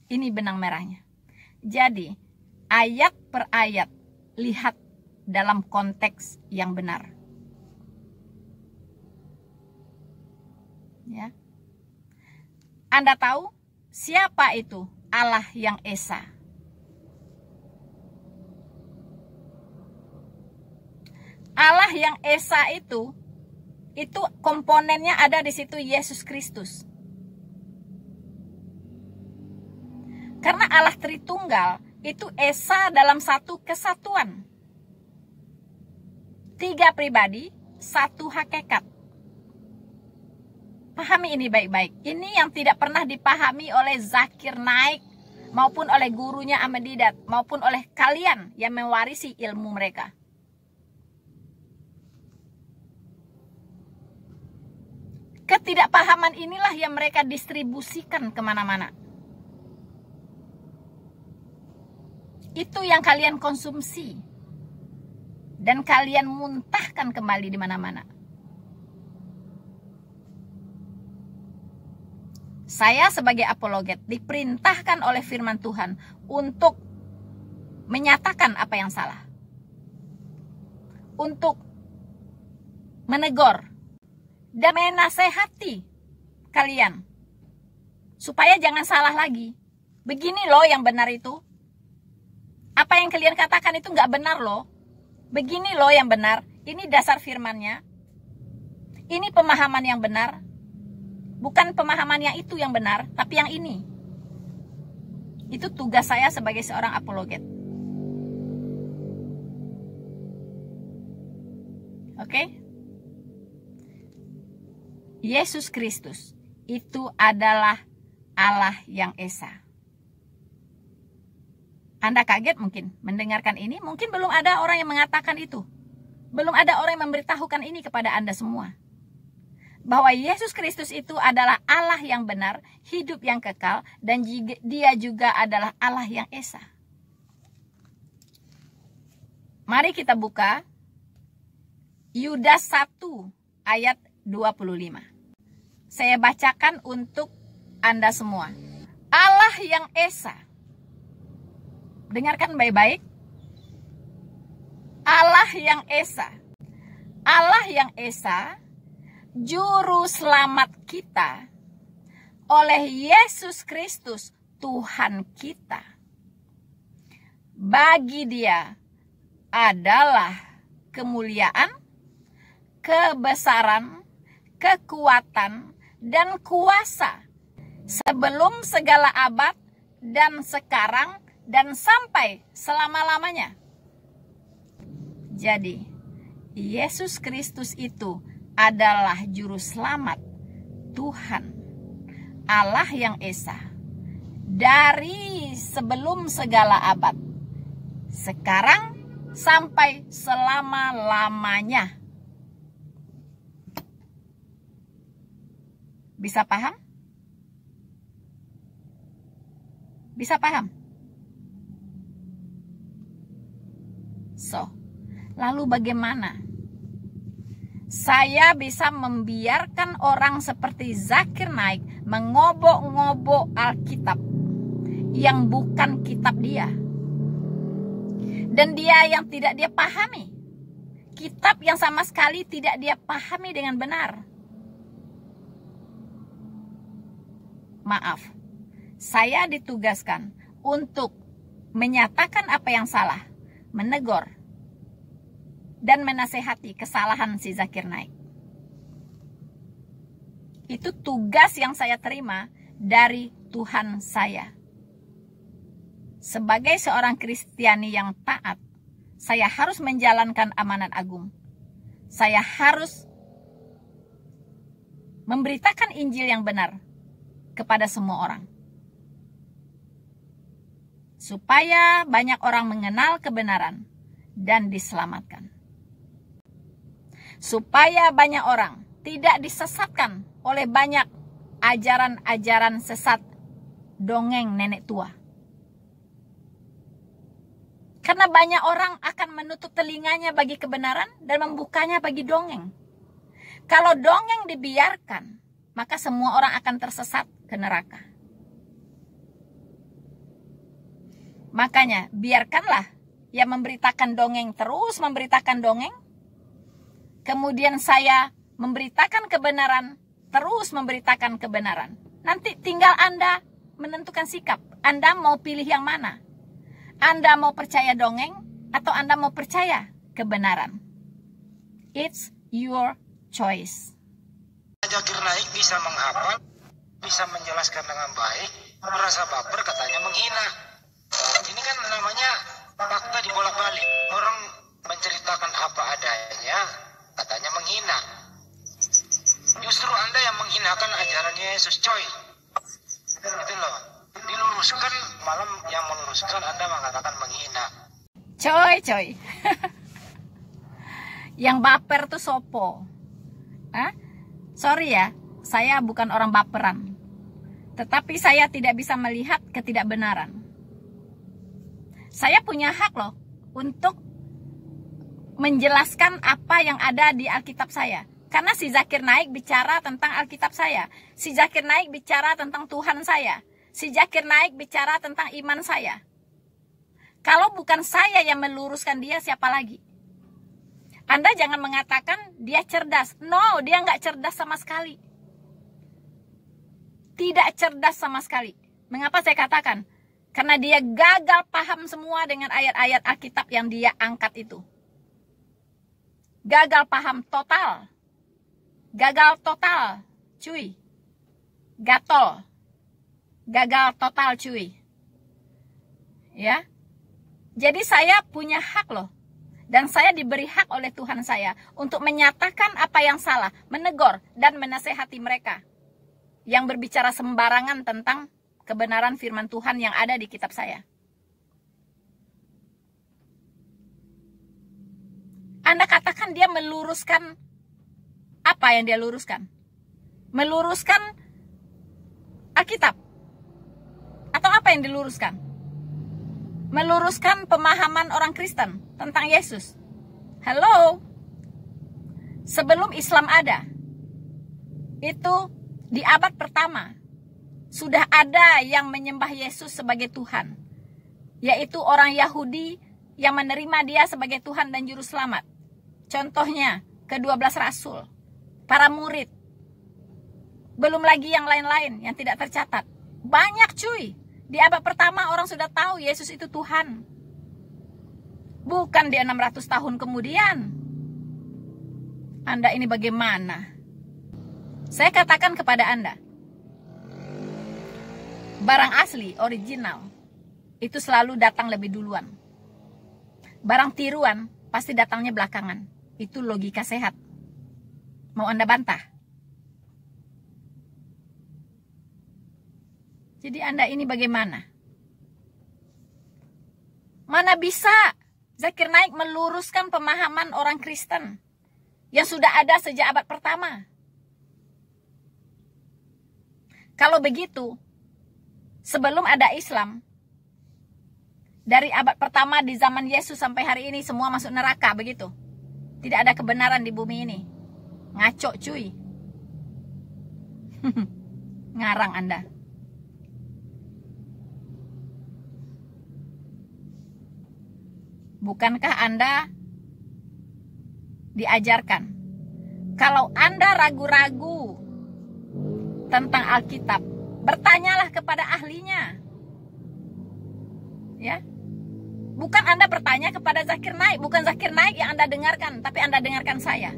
Ini benang merahnya. Jadi, ayat per ayat lihat dalam konteks yang benar. Ya. Anda tahu siapa itu Allah yang Esa? Allah yang Esa itu komponennya ada di situ, Yesus Kristus. Karena Allah Tritunggal itu Esa dalam satu kesatuan. 3 pribadi, 1 hakikat. Pahami ini baik-baik. Ini yang tidak pernah dipahami oleh Zakir Naik, maupun oleh gurunya Ahmad Didat, maupun oleh kalian yang mewarisi ilmu mereka. Ketidakpahaman inilah yang mereka distribusikan kemana-mana. Itu yang kalian konsumsi. Dan kalian muntahkan kembali di mana-mana. Saya sebagai apologet diperintahkan oleh firman Tuhan untuk menyatakan apa yang salah. Untuk menegur dan menasehati kalian supaya jangan salah lagi. Begini loh yang benar itu. Apa yang kalian katakan itu nggak benar loh. Begini loh yang benar. Ini dasar firmannya. Ini pemahaman yang benar. Bukan pemahaman yang itu yang benar, tapi yang ini. Itu tugas saya sebagai seorang apologet. Oke? Yesus Kristus itu adalah Allah yang Esa. Anda kaget mungkin mendengarkan ini, mungkin belum ada orang yang mengatakan itu. Belum ada orang yang memberitahukan ini kepada Anda semua. Bahwa Yesus Kristus itu adalah Allah yang benar, hidup yang kekal, dan dia juga adalah Allah yang Esa. Mari kita buka Yudas 1 ayat 25. Saya bacakan untuk Anda semua. Allah yang Esa. Dengarkan baik-baik. Allah yang Esa. Allah yang Esa, Juru Selamat kita oleh Yesus Kristus Tuhan kita. Bagi Dia adalah kemuliaan, kebesaran, kekuatan, dan kuasa sebelum segala abad dan sekarang dan sampai selama-lamanya. Jadi, Yesus Kristus itu adalah Juru Selamat Tuhan, Allah yang Esa, dari sebelum segala abad, sekarang sampai selama-lamanya. Bisa paham? Bisa paham? So, lalu bagaimana saya bisa membiarkan orang seperti Zakir Naik mengobok-ngobok Alkitab yang bukan kitab dia, dan dia yang tidak dia pahami, kitab yang sama sekali tidak dia pahami dengan benar? Maaf, saya ditugaskan untuk menyatakan apa yang salah, menegur, dan menasehati kesalahan si Zakir Naik. Itu tugas yang saya terima dari Tuhan saya. Sebagai seorang Kristiani yang taat, saya harus menjalankan amanat agung. Saya harus memberitakan Injil yang benar kepada semua orang, supaya banyak orang mengenal kebenaran dan diselamatkan. Supaya banyak orang tidak disesatkan oleh banyak ajaran-ajaran sesat dongeng nenek tua. Karena banyak orang akan menutup telinganya bagi kebenaran dan membukanya bagi dongeng. Kalau dongeng dibiarkan, maka semua orang akan tersesat ke neraka. Makanya biarkanlah yang memberitakan dongeng terus memberitakan dongeng. Kemudian saya memberitakan kebenaran, terus memberitakan kebenaran. Nanti tinggal Anda menentukan sikap. Anda mau pilih yang mana? Anda mau percaya dongeng atau Anda mau percaya kebenaran? It's your choice. Zakir Naik bisa menghafal, bisa menjelaskan dengan baik, merasa baper katanya menghina. Ini kan namanya fakta dibolak-balik. Orang menceritakan apa adanya, katanya menghina. Justru Anda yang menghinakan ajaran Yesus, coy. Itu loh. Diluruskan, malam yang meluruskan Anda mengatakan menghina. Coy. Yang baper tuh sopo? Sorry ya, saya bukan orang baperan. Tetapi saya tidak bisa melihat ketidakbenaran. Saya punya hak loh untuk menjelaskan apa yang ada di Alkitab saya. Karena si Zakir Naik bicara tentang Alkitab saya. Si Zakir Naik bicara tentang Tuhan saya. Si Zakir Naik bicara tentang iman saya. Kalau bukan saya yang meluruskan dia, siapa lagi? Anda jangan mengatakan dia cerdas. No, dia nggak cerdas sama sekali. Tidak cerdas sama sekali. Mengapa saya katakan? Karena dia gagal paham semua dengan ayat-ayat Alkitab yang dia angkat itu. Gagal paham total. Gagal total, cuy. Gatol. Gagal total, cuy. Ya. Jadi saya punya hak loh. Dan saya diberi hak oleh Tuhan saya untuk menyatakan apa yang salah, menegur dan menasehati mereka yang berbicara sembarangan tentang kebenaran firman Tuhan yang ada di kitab saya. Anda katakan dia meluruskan apa yang dia luruskan? Meluruskan Alkitab. Atau apa yang diluruskan? Meluruskan pemahaman orang Kristen tentang Yesus. Halo? Sebelum Islam ada, itu di abad pertama, sudah ada yang menyembah Yesus sebagai Tuhan. Yaitu orang Yahudi yang menerima dia sebagai Tuhan dan Juru Selamat. Contohnya, ke-12 Rasul, para murid. Belum lagi yang lain-lain yang tidak tercatat. Banyak cuy. Di abad pertama orang sudah tahu Yesus itu Tuhan. Bukan di 600 tahun kemudian. Anda ini bagaimana? Saya katakan kepada Anda, barang asli, original, itu selalu datang lebih duluan. Barang tiruan pasti datangnya belakangan. Itu logika sehat. Mau Anda bantah? Jadi Anda ini bagaimana? Mana bisa Zakir Naik meluruskan pemahaman orang Kristen yang sudah ada sejak abad pertama? Kalau begitu, sebelum ada Islam, dari abad pertama di zaman Yesus sampai hari ini semua masuk neraka, begitu. Tidak ada kebenaran di bumi ini. Ngaco cuy. Ngarang Anda. Bukankah Anda diajarkan, kalau Anda ragu-ragu tentang Alkitab, bertanyalah kepada ahlinya. Ya. Bukan Anda bertanya kepada Zakir Naik, bukan Zakir Naik yang Anda dengarkan, tapi Anda dengarkan saya.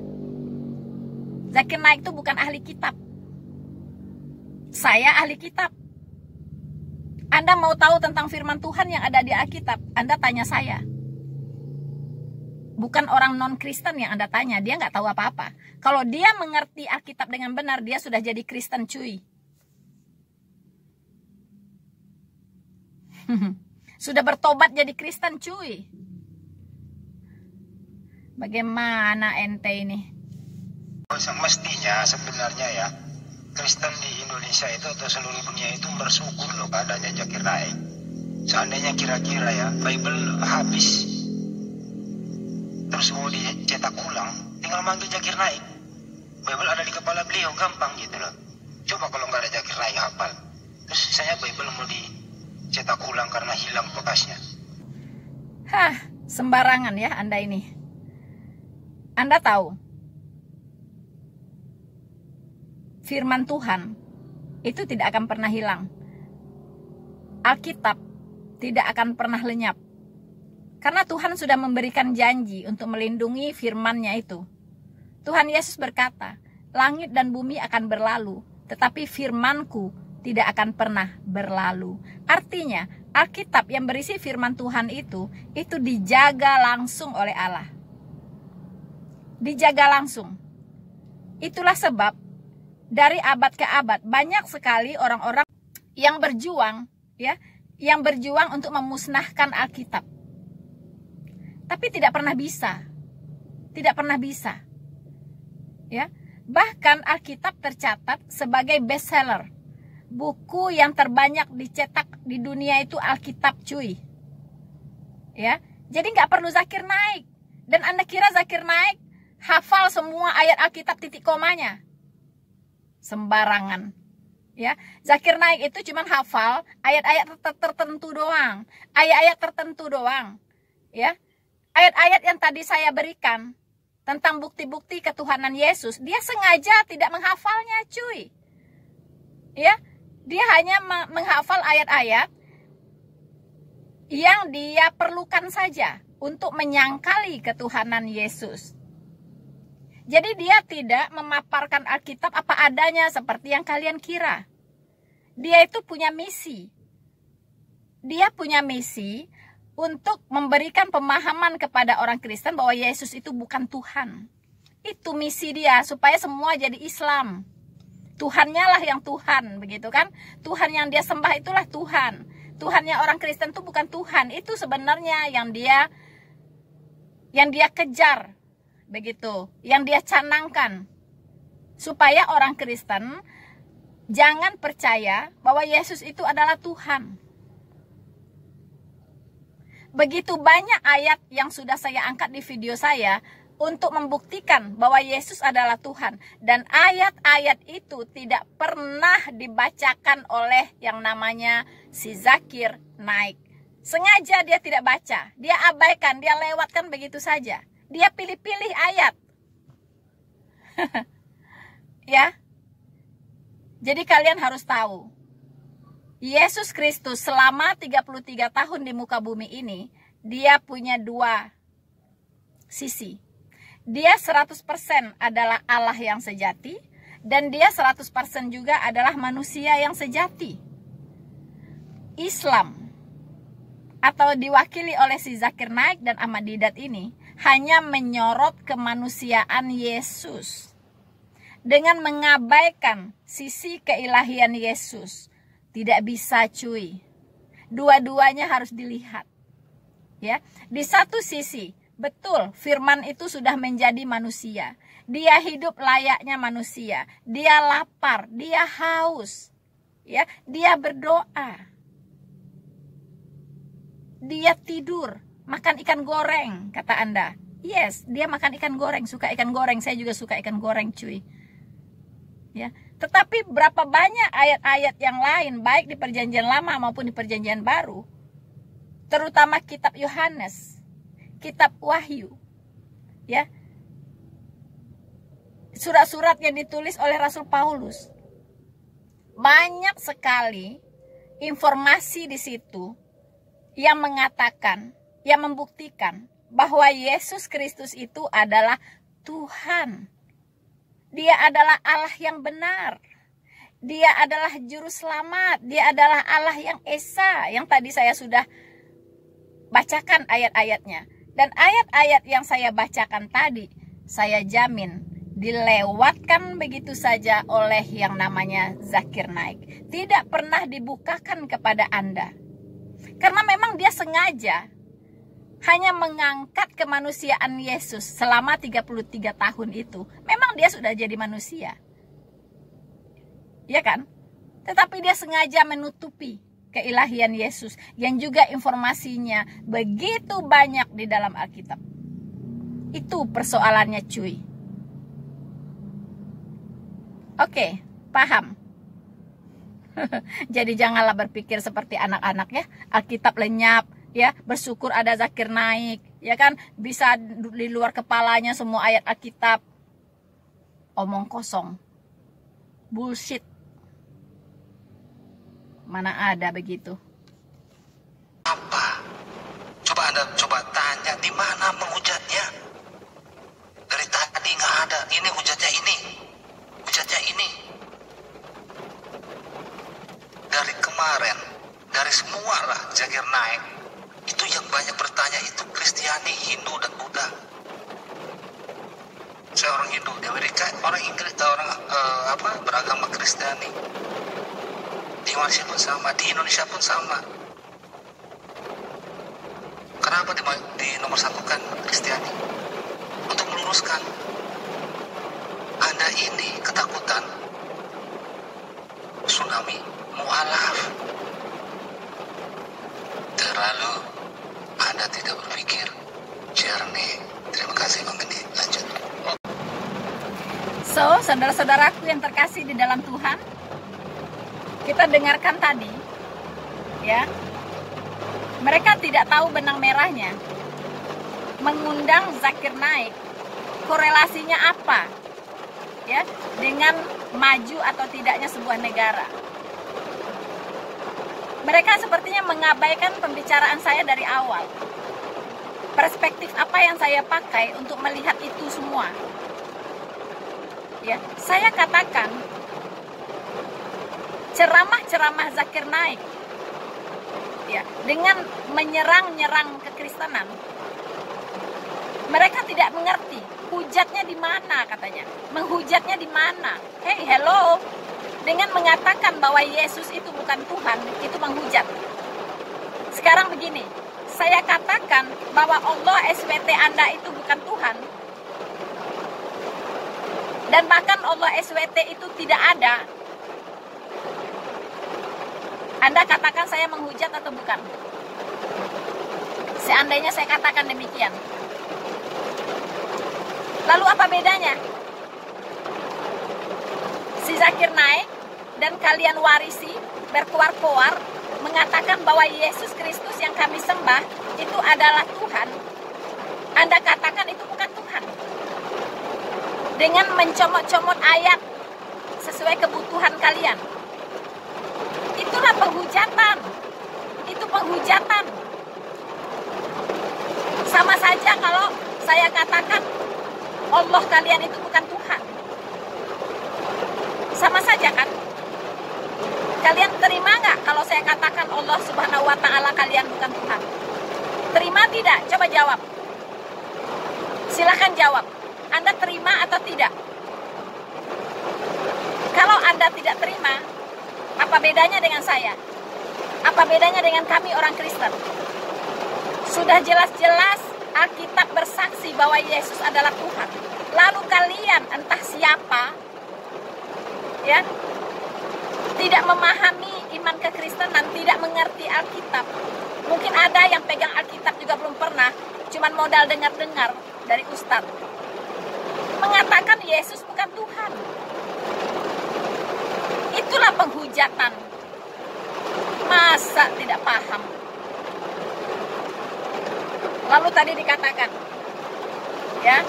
Zakir Naik itu bukan ahli kitab. Saya ahli kitab. Anda mau tahu tentang firman Tuhan yang ada di Alkitab, Anda tanya saya. Bukan orang non-Kristen yang Anda tanya, dia nggak tahu apa-apa. Kalau dia mengerti Alkitab dengan benar, dia sudah jadi Kristen cuy. Sudah bertobat jadi Kristen cuy. Bagaimana ente ini? Mestinya sebenarnya ya, Kristen di Indonesia itu atau seluruh dunia itu bersyukur loh keadaannya Zakir Naik. Seandainya kira-kira ya Bible habis, terus mau dicetak ulang, tinggal manggil Zakir Naik. Bible ada di kepala beliau, gampang gitu loh. Coba kalau nggak ada Zakir Naik hafal, terus saya Bible mau dicetak ulang karena hilang bekasnya. Hah, sembarangan ya Anda ini. Anda tahu, firman Tuhan itu tidak akan pernah hilang. Alkitab tidak akan pernah lenyap. Karena Tuhan sudah memberikan janji untuk melindungi firman-Nya itu. Tuhan Yesus berkata, langit dan bumi akan berlalu, tetapi firman-Ku tidak akan pernah berlalu. Artinya, Alkitab yang berisi firman Tuhan itu dijaga langsung oleh Allah. Dijaga langsung. Itulah sebab dari abad ke abad banyak sekali orang-orang yang berjuang, ya, yang berjuang untuk memusnahkan Alkitab. Tapi tidak pernah bisa. Tidak pernah bisa. Ya. Bahkan Alkitab tercatat sebagai bestseller. Buku yang terbanyak dicetak di dunia itu Alkitab cuy. Ya. Jadi nggak perlu Zakir Naik. Dan Anda kira Zakir Naik hafal semua ayat Alkitab titik komanya? Sembarangan. Ya, Zakir Naik itu cuma hafal ayat-ayat tertentu doang. Ayat-ayat tertentu doang. Ya. Ayat-ayat yang tadi saya berikan tentang bukti-bukti ketuhanan Yesus, dia sengaja tidak menghafalnya, cuy. Ya, dia hanya menghafal ayat-ayat yang dia perlukan saja untuk menyangkali ketuhanan Yesus. Jadi dia tidak memaparkan Alkitab apa adanya seperti yang kalian kira. Dia itu punya misi. Dia punya misi untuk memberikan pemahaman kepada orang Kristen bahwa Yesus itu bukan Tuhan. Itu misi dia, supaya semua jadi Islam. Tuhannya lah yang Tuhan, begitu kan? Tuhan yang dia sembah itulah Tuhan. Tuhannya orang Kristen itu bukan Tuhan. Itu sebenarnya yang dia kejar, begitu. Yang dia canangkan. Supaya orang Kristen jangan percaya bahwa Yesus itu adalah Tuhan. Begitu banyak ayat yang sudah saya angkat di video saya untuk membuktikan bahwa Yesus adalah Tuhan. Dan ayat-ayat itu tidak pernah dibacakan oleh yang namanya si Zakir Naik. Sengaja dia tidak baca, dia abaikan, dia lewatkan begitu saja. Dia pilih-pilih ayat. Ya. Jadi kalian harus tahu, Yesus Kristus selama 33 tahun di muka bumi ini, dia punya dua sisi. Dia 100% adalah Allah yang sejati, dan dia 100% juga adalah manusia yang sejati. Islam, atau diwakili oleh si Zakir Naik dan Ahmad Didat ini, hanya menyorot kemanusiaan Yesus. Dengan mengabaikan sisi keilahian Yesus. Tidak bisa cuy. Dua-duanya harus dilihat. Ya, di satu sisi, betul firman itu sudah menjadi manusia. Dia hidup layaknya manusia. Dia lapar, dia haus. Ya, dia berdoa. Dia tidur, makan ikan goreng, kata Anda. Yes, dia makan ikan goreng, suka ikan goreng. Saya juga suka ikan goreng, cuy. Ya, tetapi berapa banyak ayat-ayat yang lain, baik di Perjanjian Lama maupun di Perjanjian Baru, terutama kitab Yohanes, kitab Wahyu, ya, surat-surat yang ditulis oleh Rasul Paulus, banyak sekali informasi di situ yang mengatakan, yang membuktikan bahwa Yesus Kristus itu adalah Tuhan. Dia adalah Allah yang benar. Dia adalah juru selamat. Dia adalah Allah yang esa, yang tadi saya sudah bacakan ayat-ayatnya. Dan ayat-ayat yang saya bacakan tadi, saya jamin dilewatkan begitu saja oleh yang namanya Zakir Naik. Tidak pernah dibukakan kepada Anda. Karena memang dia sengaja hanya mengangkat kemanusiaan Yesus selama 33 tahun itu. Memang dia sudah jadi manusia. Ya kan? Tetapi dia sengaja menutupi keilahian Yesus yang juga informasinya begitu banyak di dalam Alkitab. Itu persoalannya, cuy. Oke, paham. Jadi janganlah berpikir seperti anak-anak ya. Alkitab lenyap, ya, bersyukur ada Zakir Naik, ya kan, bisa di luar kepalanya semua ayat Alkitab. Omong kosong, bullshit. Mana ada begitu? Apa? Coba Anda tanya di mana penghujatnya? Dari tadi nggak ada. Ini hujatnya ini, hujatnya ini. Dari kemarin, dari semua lah Zakir Naik. Itu yang banyak bertanya itu Kristiani, Hindu dan Buddha. Saya orang Hindu di Amerika, orang Inggris, orang beragama Kristiani. Di Malaysia pun sama, di Indonesia pun sama. Kenapa di nomor satu kan Kristiani? Untuk meluruskan. Anda ini ketakutan tsunami mu'alaf. Terlalu Anda tidak berpikir jernih. Terima kasih Bang Geni. Lanjut. So, saudara-saudaraku yang terkasih di dalam Tuhan, kita dengarkan tadi, ya, mereka tidak tahu benang merahnya. Mengundang Zakir Naik, korelasinya apa, ya, dengan maju atau tidaknya sebuah negara. Mereka sepertinya mengabaikan pembicaraan saya dari awal. Perspektif apa yang saya pakai untuk melihat itu semua? Ya, saya katakan ceramah-ceramah Zakir Naik, ya, dengan menyerang-nyerang kekristenan. Mereka tidak mengerti hujatnya di mana, katanya. Menghujatnya di mana? Hey, hello. Dengan mengatakan bahwa Yesus itu bukan Tuhan, itu menghujat. Sekarang begini, saya katakan bahwa Allah SWT Anda itu bukan Tuhan. Dan bahkan Allah SWT itu tidak ada. Anda katakan saya menghujat atau bukan? Seandainya saya katakan demikian. Lalu apa bedanya? Si Zakir Naik dan kalian warisi berkoar-koar mengatakan bahwa Yesus Kristus yang kami sembah itu adalah Tuhan. Anda katakan itu bukan Tuhan. Dengan mencomot-comot ayat sesuai kebutuhan kalian. Itulah penghujatan. Itu penghujatan. Sama saja kalau saya katakan Allah kalian itu bukan Tuhan. Sama saja kan? Kalian terima nggak kalau saya katakan Allah Subhanahu wa Ta'ala kalian bukan Tuhan? Terima tidak? Coba jawab. Silahkan jawab. Anda terima atau tidak? Kalau Anda tidak terima, apa bedanya dengan saya? Apa bedanya dengan kami orang Kristen? Sudah jelas-jelas Alkitab bersaksi bahwa Yesus adalah Tuhan. Lalu kalian entah siapa, ya, tidak memahami iman kekristenan, tidak mengerti Alkitab. Mungkin ada yang pegang Alkitab juga belum pernah, cuman modal dengar-dengar dari ustadz. Mengatakan Yesus bukan Tuhan. Itulah penghujatan. Masa tidak paham? Lalu tadi dikatakan, ya,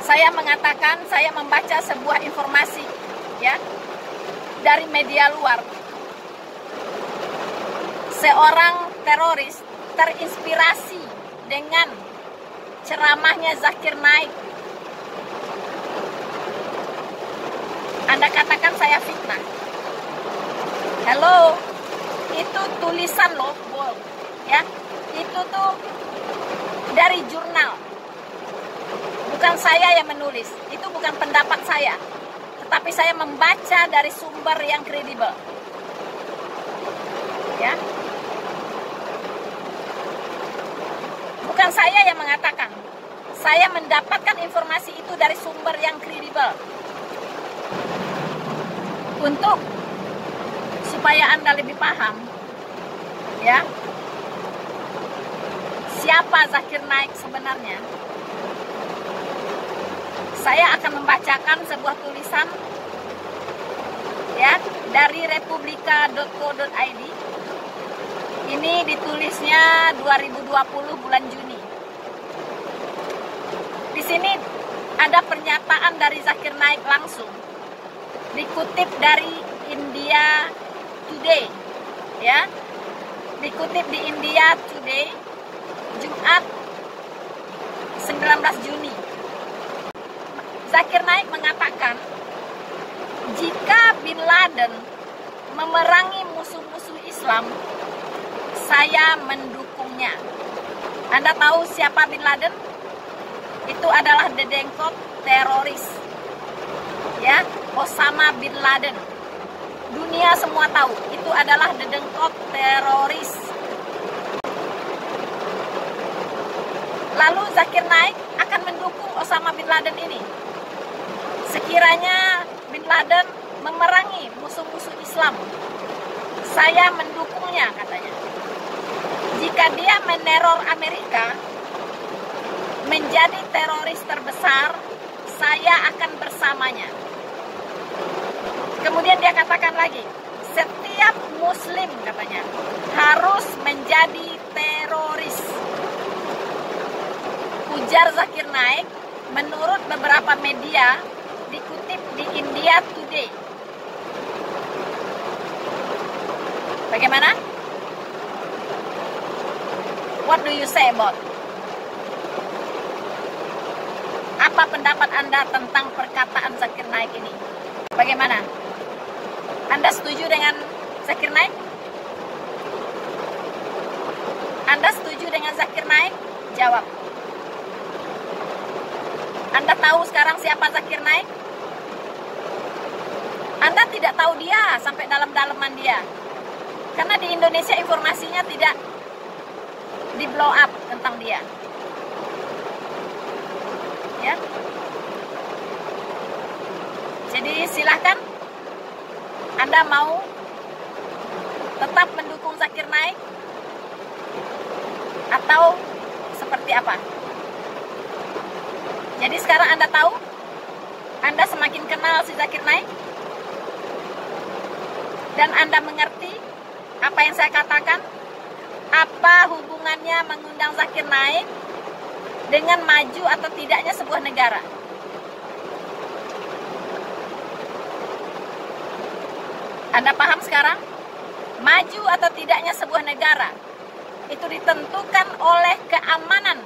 saya mengatakan saya membaca sebuah informasi, ya, dari media luar. Seorang teroris terinspirasi dengan ceramahnya Zakir Naik. Anda katakan saya fitnah. Hello, itu tulisan loh, bold, ya. Itu tuh dari jurnal. Bukan saya yang menulis. Itu bukan pendapat saya. Tetapi saya membaca dari sumber yang kredibel. Ya. Bukan saya yang mengatakan. Saya mendapatkan informasi itu dari sumber yang kredibel. Untuk supaya Anda lebih paham, ya, siapa Zakir Naik sebenarnya. Saya akan membacakan sebuah tulisan, ya, dari republika.co.id. Ini ditulisnya 2020 bulan Juni. Di sini ada pernyataan dari Zakir Naik langsung, dikutip dari India Today, ya, dikutip di India Today, Jumat 19 Juni. Zakir Naik mengatakan, jika Bin Laden memerangi musuh-musuh Islam, saya mendukungnya. Anda tahu siapa Bin Laden? Itu adalah dedengkot teroris, ya, Osama Bin Laden. Dunia semua tahu itu adalah dedengkot teroris. Lalu Zakir Naik akan mendukung Osama Bin Laden ini. Sekiranya Bin Laden memerangi musuh-musuh Islam, saya mendukungnya, katanya. Jika dia meneror Amerika, menjadi teroris terbesar, saya akan bersamanya. Kemudian dia katakan lagi, setiap muslim, katanya, harus menjadi teroris. Ujar Zakir Naik menurut beberapa media dikutip di India Today. Bagaimana? What do you say about? Apa pendapat Anda tentang perkataan Zakir Naik ini? Bagaimana? Anda setuju dengan Zakir Naik? Anda setuju dengan Zakir Naik? Jawab. Anda tahu sekarang siapa Zakir Naik? Anda tidak tahu dia sampai dalam-dalaman dia. Karena di Indonesia informasinya tidak di blow up tentang dia. Ya. Jadi silahkan, Anda mau tetap mendukung Zakir Naik atau seperti apa? Jadi sekarang Anda tahu, Anda semakin kenal si Zakir Naik, dan Anda mengerti apa yang saya katakan. Apa hubungannya mengundang Zakir Naik dengan maju atau tidaknya sebuah negara? Anda paham sekarang? Maju atau tidaknya sebuah negara itu ditentukan oleh keamanan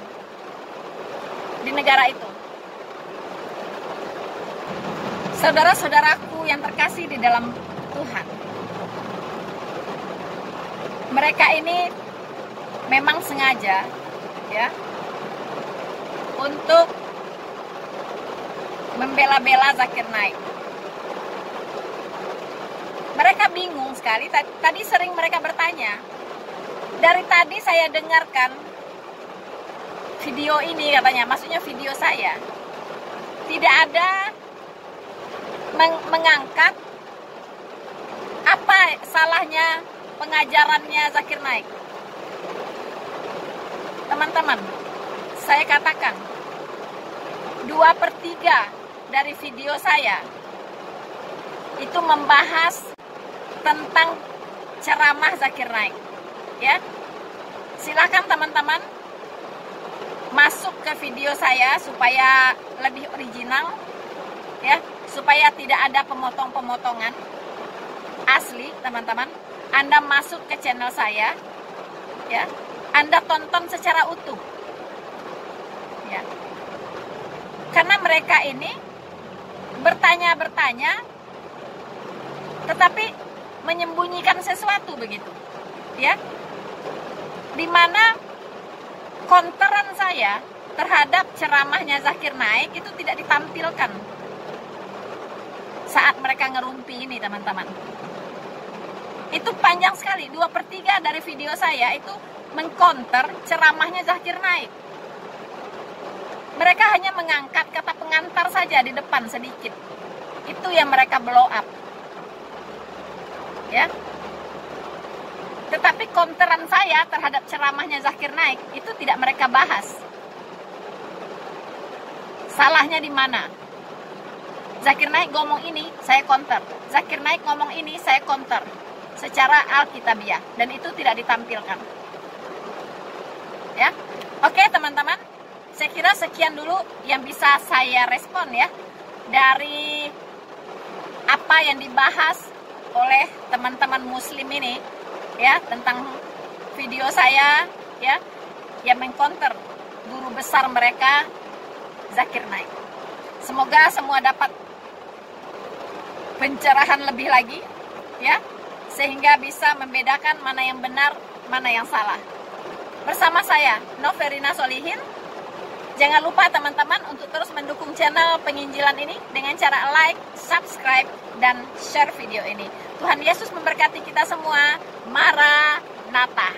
di negara itu. Saudara-saudaraku yang terkasih di dalam Tuhan, mereka ini memang sengaja, ya, untuk membela-bela Zakir Naik. Mereka bingung sekali. Tadi sering mereka bertanya. Dari tadi saya dengarkan video ini, katanya, maksudnya video saya, tidak ada mengangkat Apa salahnya pengajarannya Zakir Naik? Teman-teman, saya katakan 2/3 dari video saya itu membahas tentang ceramah Zakir Naik, ya. Silakan teman-teman masuk ke video saya supaya lebih original, ya, supaya tidak ada pemotong-pemotongan asli, teman-teman. Anda masuk ke channel saya, ya, Anda tonton secara utuh, ya, karena mereka ini bertanya tetapi menyembunyikan sesuatu begitu, ya, dimana konteran saya terhadap ceramahnya Zakir Naik itu tidak ditampilkan saat mereka ngerumpi ini, teman-teman. Itu panjang sekali, 2/3 dari video saya itu mengkonter ceramahnya Zakir Naik. Mereka hanya mengangkat kata pengantar saja di depan sedikit. Itu yang mereka blow up, ya. Tetapi konteran saya terhadap ceramahnya Zakir Naik itu tidak mereka bahas. Salahnya di mana? Zakir Naik ngomong ini, saya konter. Zakir Naik ngomong ini, saya konter. Secara alkitabiah, dan itu tidak ditampilkan. Ya, oke teman-teman, saya kira sekian dulu yang bisa saya respon, ya, dari apa yang dibahas oleh teman-teman Muslim ini, ya, tentang video saya, ya, yang mengkonter guru besar mereka Zakir Naik. Semoga semua dapat pencerahan lebih lagi, ya, sehingga bisa membedakan mana yang benar, mana yang salah. Bersama saya, Noverina Solihin. Jangan lupa teman-teman untuk terus mendukung channel penginjilan ini dengan cara like, subscribe, dan share video ini. Tuhan Yesus memberkati kita semua. Maranatha.